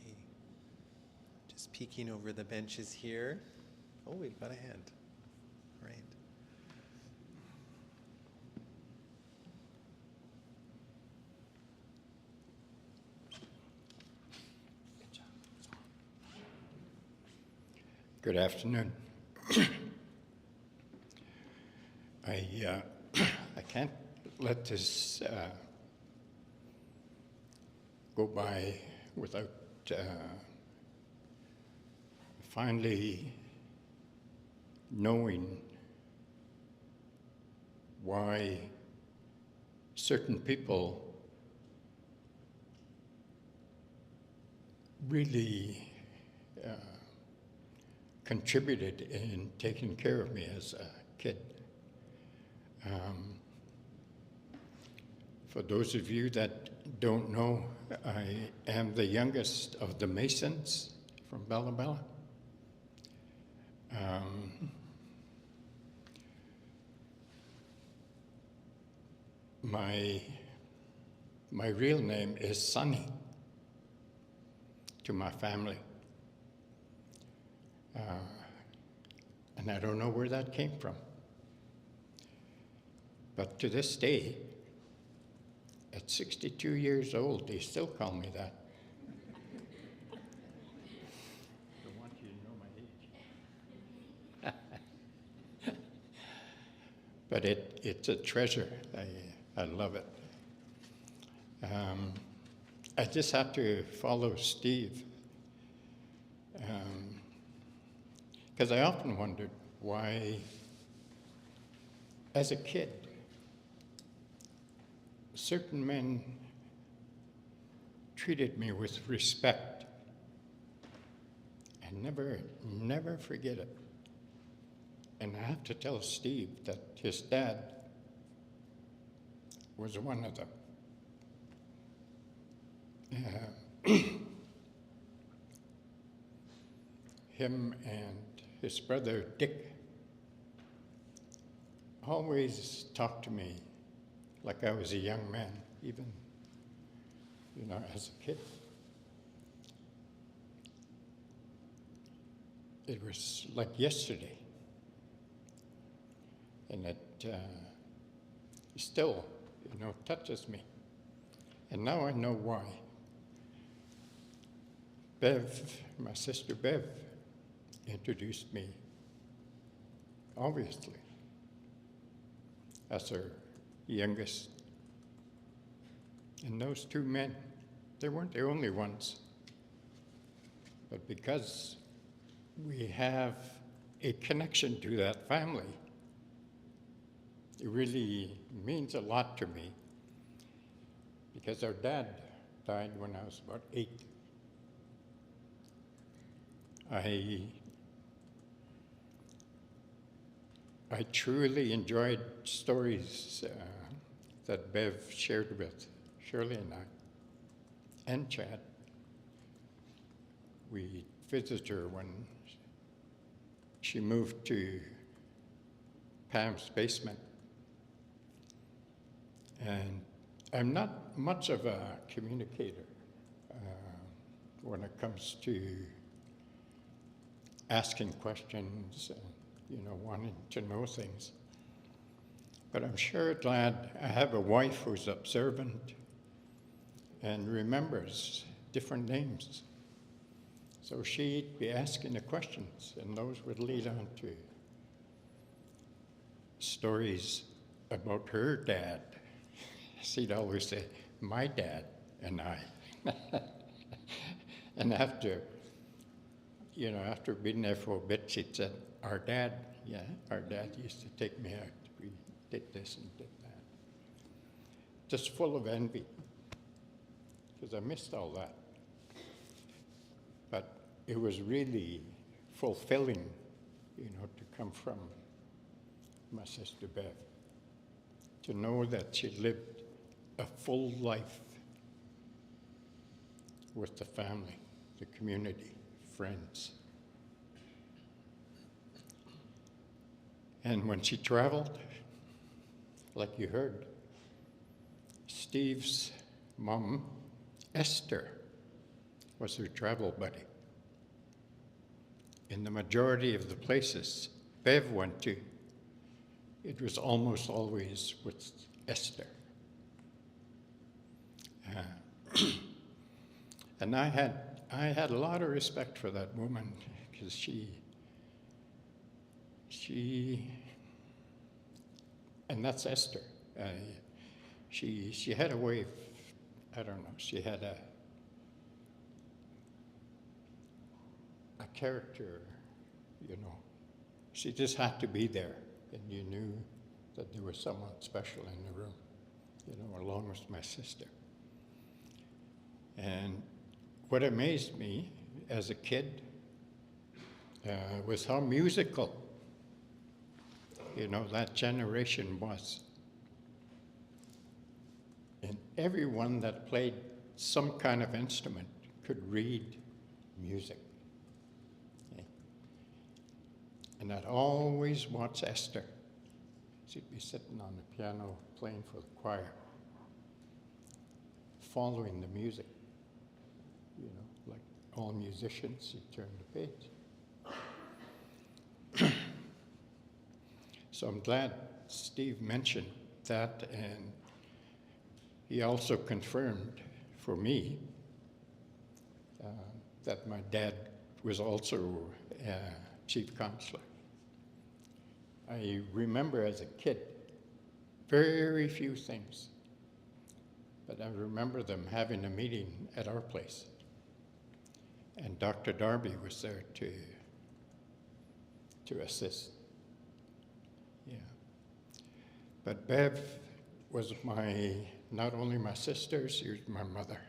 Okay. Just peeking over the benches here. Oh, we've got a hand. All right. Good afternoon. I can't let this go by without finally knowing why certain people really contributed in taking care of me as a kid. For those of you that don't know, I am the youngest of the Masons from Bella Bella. My real name is Sonny to my family. And I don't know where that came from. But to this day, at 62 years old, they still call me that. Don't want you to know my age. But it's a treasure. I love it. I just have to follow Steve. Because I often wondered why, as a kid, certain men treated me with respect. And never forget it. And I have to tell Steve that his dad was one of them. Him and his brother Dick always talked to me like I was a young man, even, as a kid. It was like yesterday. And it still, touches me. And now I know why. Bev, my sister Bev, introduced me, obviously, as her youngest. And those two men, they weren't the only ones. But because we have a connection to that family, it really means a lot to me. Because our dad died when I was about 8. I truly enjoyed stories that Bev shared with Shirley and I, and Chad. We visited her when she moved to Pam's basement. And I'm not much of a communicator when it comes to asking questions and, wanting to know things. But I'm sure glad I have a wife who's observant and remembers different names. So she'd be asking the questions, and those would lead on to stories about her dad. She'd always say, my dad and I. And after being there for a bit, she'd said, our dad Yeah, our dad used to take me out. We did this and did that. Just full of envy, because I missed all that. But it was really fulfilling, you know, to come from my sister Bev, to know that she lived a full life with the family, the community, friends. And when she traveled, like you heard, Steve's mom, Esther, was her travel buddy. In the majority of the places Bev went to, it was almost always with Esther. And I had a lot of respect for that woman, because she, and that's Esther. She had a way of, I don't know, she had a character, you know. She just had to be there, and you knew that there was someone special in the room, you know, along with my sister. And what amazed me as a kid was how musical, you know, that generation was. And everyone that played some kind of instrument could read music. Okay. And I'd always watch Esther. She'd be sitting on the piano playing for the choir, following the music. You know, like all musicians, she'd turn the page. So I'm glad Steve mentioned that, and he also confirmed for me that my dad was also chief counselor. I remember as a kid very few things, but I remember them having a meeting at our place, and Dr. Darby was there to assist. Yeah. But Bev was not only my sister, she was my mother.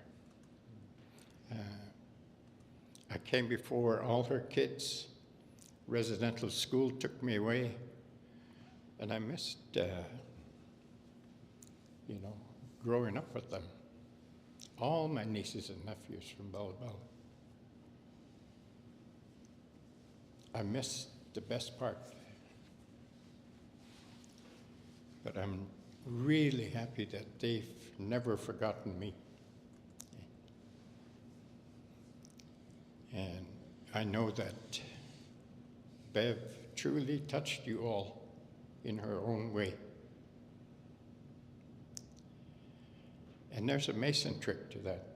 I came before all her kids. Residential school took me away, and I missed, you know, growing up with them. All my nieces and nephews from Bella. I missed the best part. But I'm really happy that they've never forgotten me. And I know that Bev truly touched you all in her own way. And there's a Mason trick to that.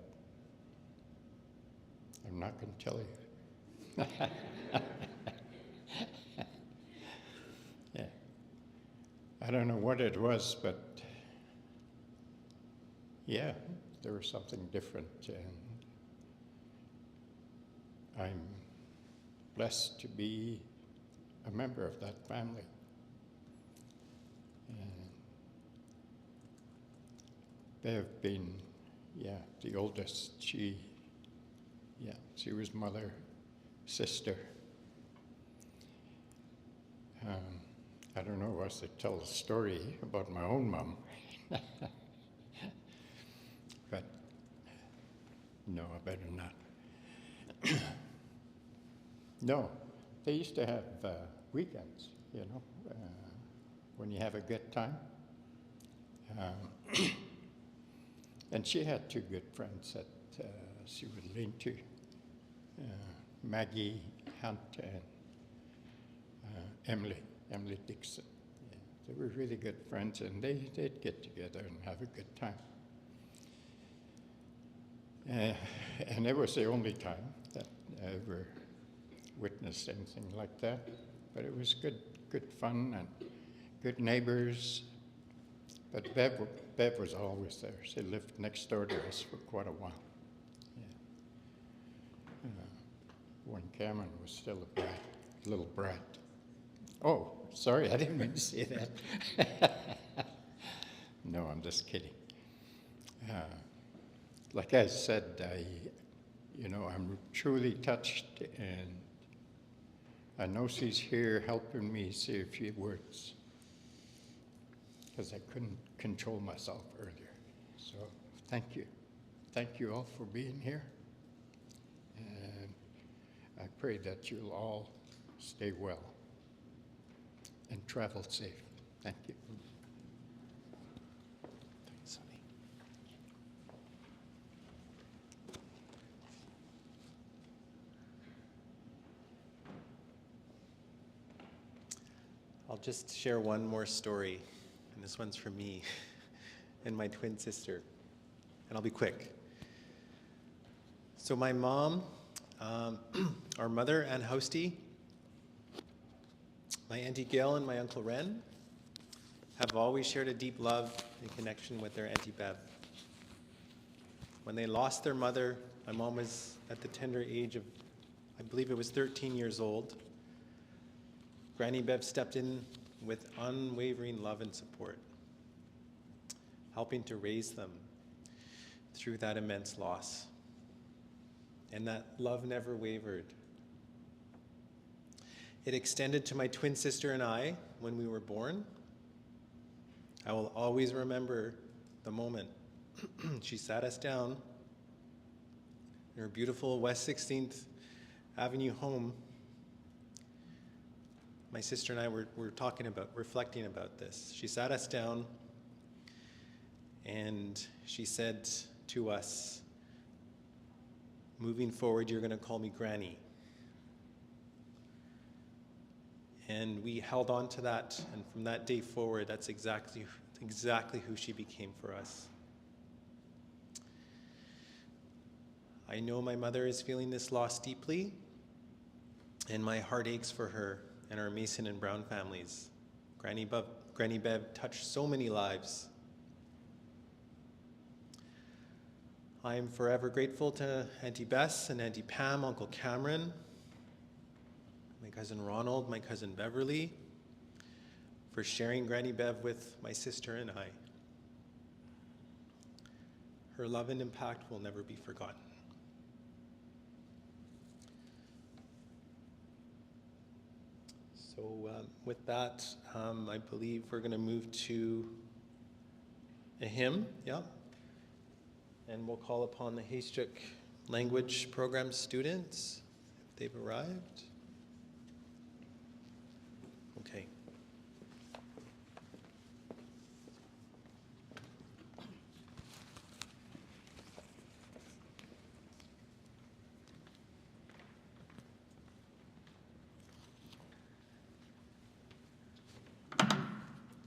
I'm not going to tell you. Yeah. I don't know what it was, but yeah, there was something different. And I'm blessed to be a member of that family. And Bev being, the oldest, she was mother, sister. I don't know if I should tell a story about my own mom. But no, I better not. No, they used to have weekends, you know, when you have a good time. And she had two good friends that she would lean to, Maggie Hunt and Emily Dixon. Yeah, they were really good friends, and they'd get together and have a good time. And it was the only time that I ever witnessed anything like that. But it was good fun and good neighbors. But Bev was always there. She lived next door to us for quite a while. Yeah. When Cameron was still a little brat. Oh, sorry, I didn't mean to say that. No, I'm just kidding. Uh, like I said, I'm truly touched, and I know she's here helping me say a few words because I couldn't control myself earlier. So thank you. Thank you all for being here. And I pray that you'll all stay well and travel safe. Thank you. Thanks, honey. I'll just share one more story, and this one's for me and my twin sister, and I'll be quick. So my mom, our mother, Ann Housty, my Auntie Gail and my Uncle Ren have always shared a deep love and connection with their Auntie Bev. When they lost their mother, my mom was at the tender age of, I believe it was 13 years old. Granny Bev stepped in with unwavering love and support, helping to raise them through that immense loss. And that love never wavered. It extended to my twin sister and I when we were born. I will always remember the moment she sat us down in her beautiful West 16th Avenue home. My sister and I were reflecting about this. She sat us down and she said to us, "Moving forward, you're going to call me Granny." And we held on to that, and from that day forward, that's exactly who she became for us. I know my mother is feeling this loss deeply, and my heart aches for her and our Mason and Brown families. Granny Bev touched so many lives. I am forever grateful to Auntie Bess and Auntie Pam, Uncle Cameron, my cousin Ronald, my cousin Beverley, for sharing Granny Bev with my sister and I. Her love and impact will never be forgotten. So with that, I believe we're going to move to a hymn, yeah? And we'll call upon the Haystrick Language Program students, if they've arrived. Okay.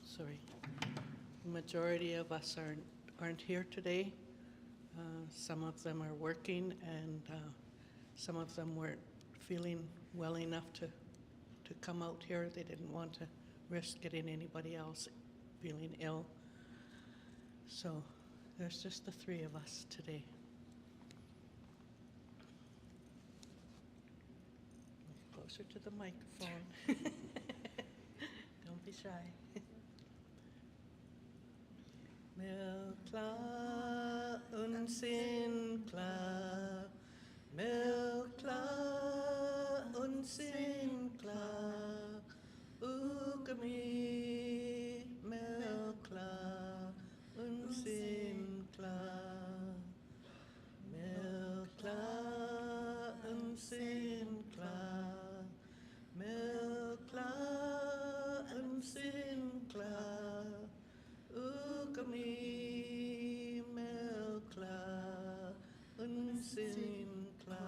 Sorry. The majority of us aren't here today. Some of them are working, and some of them weren't feeling well enough to come out here. They didn't want to risk getting anybody else feeling ill. So there's just the three of us today. Closer to the microphone. Don't be shy. Melkla unsinkla, melkla unsinkla, ukami melkla unsinkla, melkla unsinkla, melkla unsinkla. Ukami melkla unsinkla.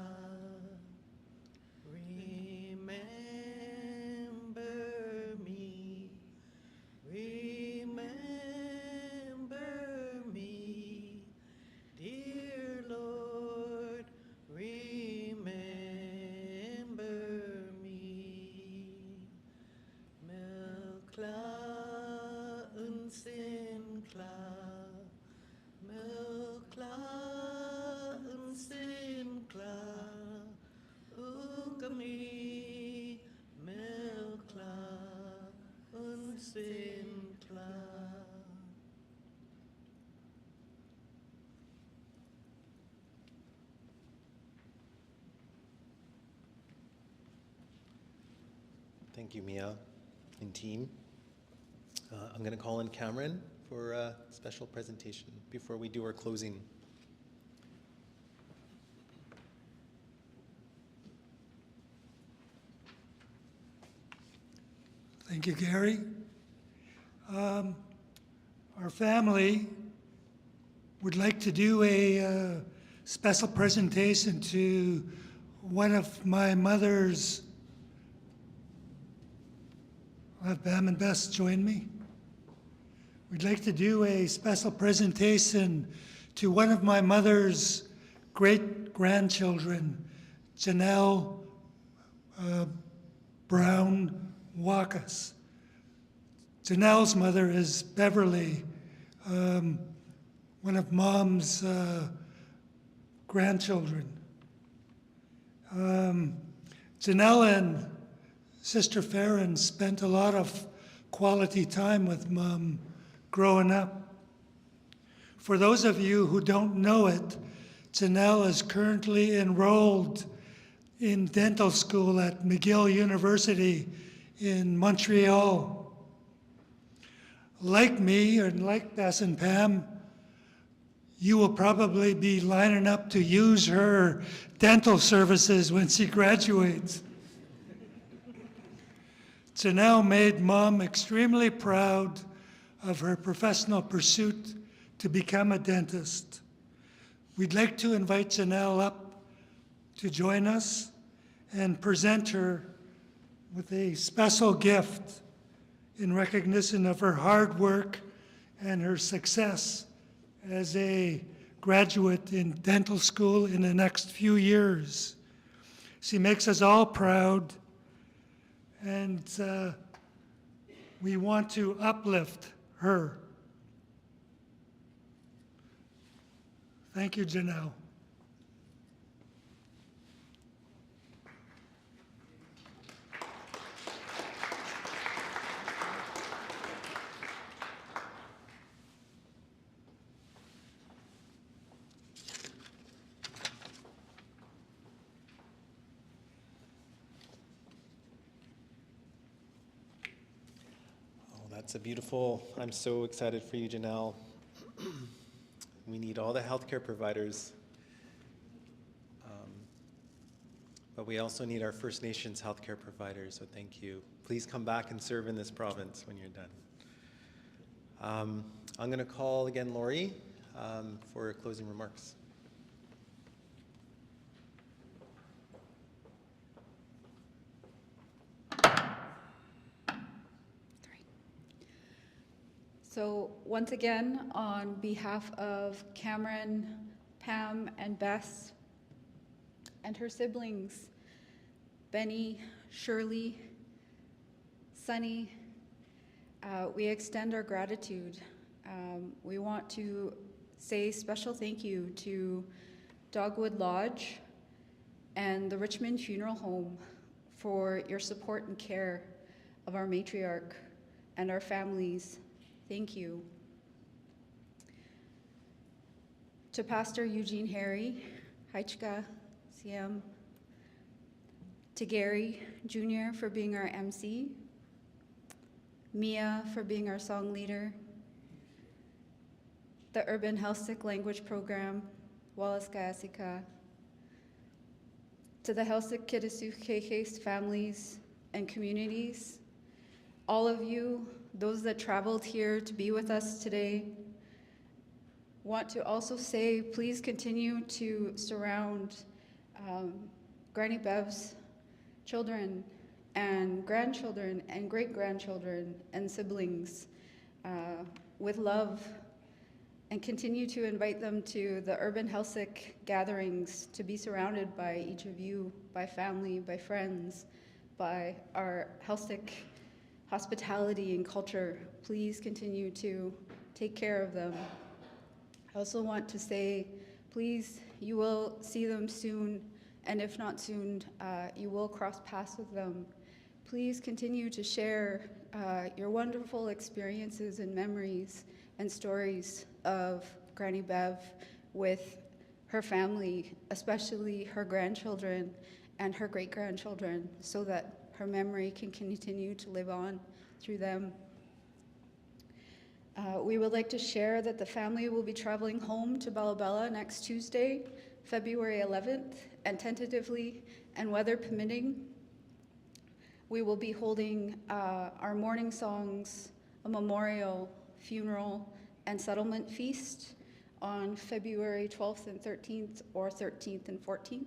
Remember me, remember me, dear Lord, remember me. Melkla unsinkla, melkla unsinkla, ukami melkla in cloud. Thank you, Mia and team. I'm going to call in Cameron for a special presentation before we do our closing. Thank you, Gary. Our family would like to do a special presentation to one of my mother's. I'll have Bam and Bess join me. We'd like to do a special presentation to one of my mother's great-grandchildren, Janelle Brown Wakas. Janelle's mother is Beverley, one of Mom's grandchildren. Janelle and Sister Farron spent a lot of quality time with Mom growing up. For those of you who don't know it, Janelle is currently enrolled in dental school at McGill University in Montreal. Like me, and like Bess and Pam, you will probably be lining up to use her dental services when she graduates. Janelle made Mom extremely proud of her professional pursuit to become a dentist. We'd like to invite Janelle up to join us and present her with a special gift in recognition of her hard work and her success as a graduate in dental school in the next few years. She makes us all proud, and we want to uplift her. Thank you, Janelle. That's a beautiful, I'm so excited for you, Janelle. We need all the healthcare providers, but we also need our First Nations healthcare providers, so thank you. Please come back and serve in this province when you're done. I'm going to call again Lori for closing remarks. So once again, on behalf of Cameron, Pam, and Bess, and her siblings, Benny, Shirley, Sunny, we extend our gratitude. We want to say special thank you to Dogwood Lodge and the Richmond Funeral Home for your support and care of our matriarch and our families. Thank you. To Pastor Eugene Harry, Haichka, CM, to Gary Jr. for being our MC, Mia for being our song leader, the Urban Health Language Program, Wallace Kayasika, to the Helsik Kitasuk families and communities, all of you, those that traveled here to be with us today, want to also say, please continue to surround Granny Bev's children and grandchildren and great-grandchildren and siblings with love, and continue to invite them to the Urban Helsik gatherings to be surrounded by each of you, by family, by friends, by our Helsik hospitality and culture. Please continue to take care of them. I also want to say, please, you will see them soon, and if not soon, you will cross paths with them. Please continue to share your wonderful experiences and memories and stories of Granny Bev with her family, especially her grandchildren and her great-grandchildren, so that her memory can continue to live on through them. We would like to share that the family will be traveling home to Bella Bella next Tuesday, February 11th, and tentatively, and weather permitting, we will be holding our morning songs, a memorial, funeral, and settlement feast on February 12th and 13th, or 13th and 14th.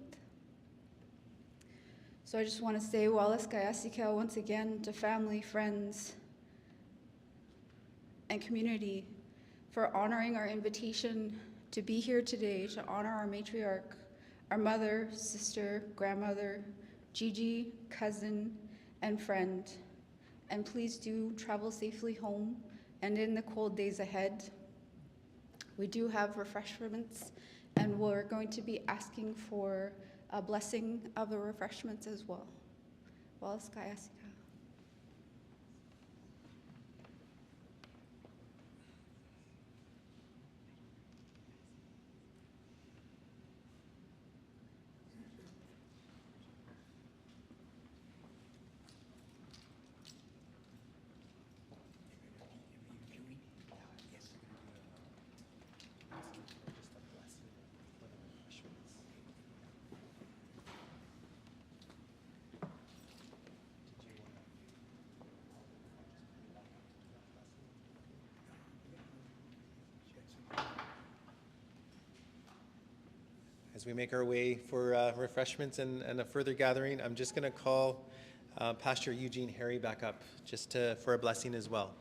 So I just want to say Wallace Kayasika once again to family, friends, and community for honoring our invitation to be here today to honor our matriarch, our mother, sister, grandmother, Gigi, cousin, and friend. And please do travel safely home and in the cold days ahead. We do have refreshments, and we're going to be asking for a blessing of the refreshments as well. Wallace Kayasika. As we make our way for refreshments and a further gathering, I'm just going to call Pastor Eugene Harry back up just for a blessing as well.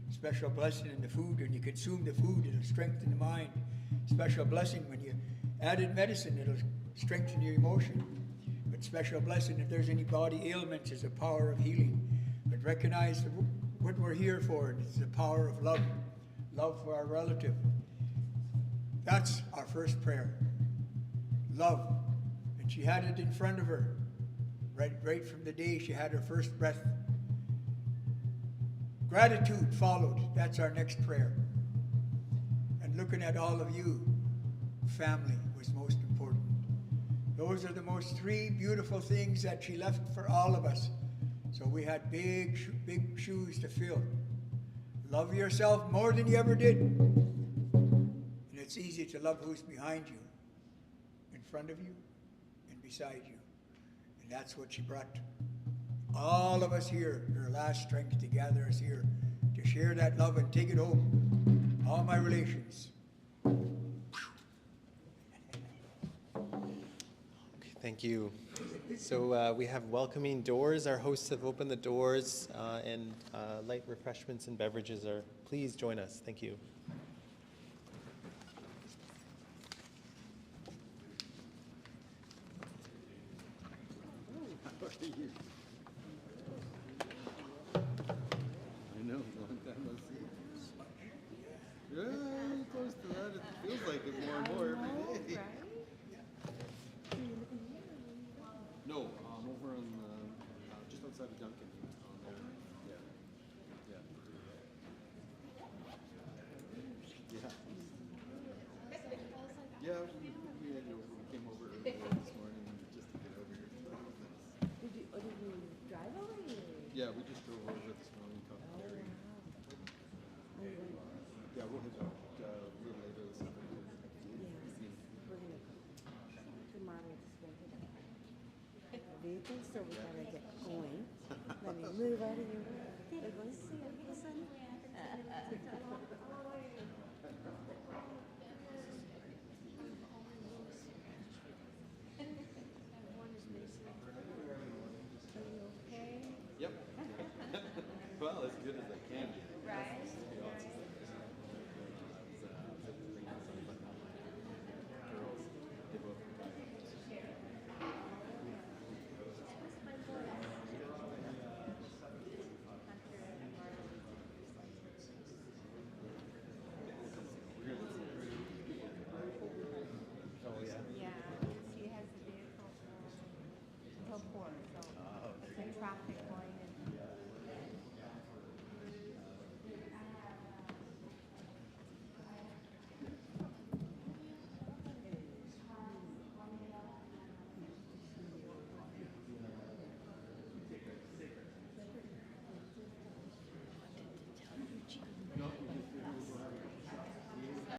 Special blessing in the food. When you consume the food, it'll strengthen the mind. Special blessing when you added medicine, it'll strengthen your emotion. But special blessing if there's any body ailments is the power of healing. But recognize what we're here for, and it's the power of love. Love for our relative. That's our first prayer. Love. And she had it in front of her, right from the day she had her first breath. Gratitude followed. That's our next prayer. And looking at all of you, family was most important. Those are the most three beautiful things that she left for all of us. So we had big shoes to fill. Love yourself more than you ever did. And it's easy to love who's behind you, in front of you, and beside you. And that's what she brought all of us here, her last strength to gather us here, to share that love and take it home. All my relations. Okay, thank you. So we have welcoming doors. Our hosts have opened the doors, and light refreshments and beverages are. Please join us. Thank you. I know, long time no see. Yeah, close to that. It feels like it more and more every day. No, over on just outside of Duncan. Yeah, yeah, yeah. Yeah, we came over earlier this morning just to get over here. Did you drive over here? Yeah, we just drove over this morning, caught the ferry. Yeah, we'll hit out a little later this afternoon. We're gonna tomorrow to spend it. Vehicles, so we gotta get going. Let me move out of your way. We're going to see it, listen. Yep. Well, as good as I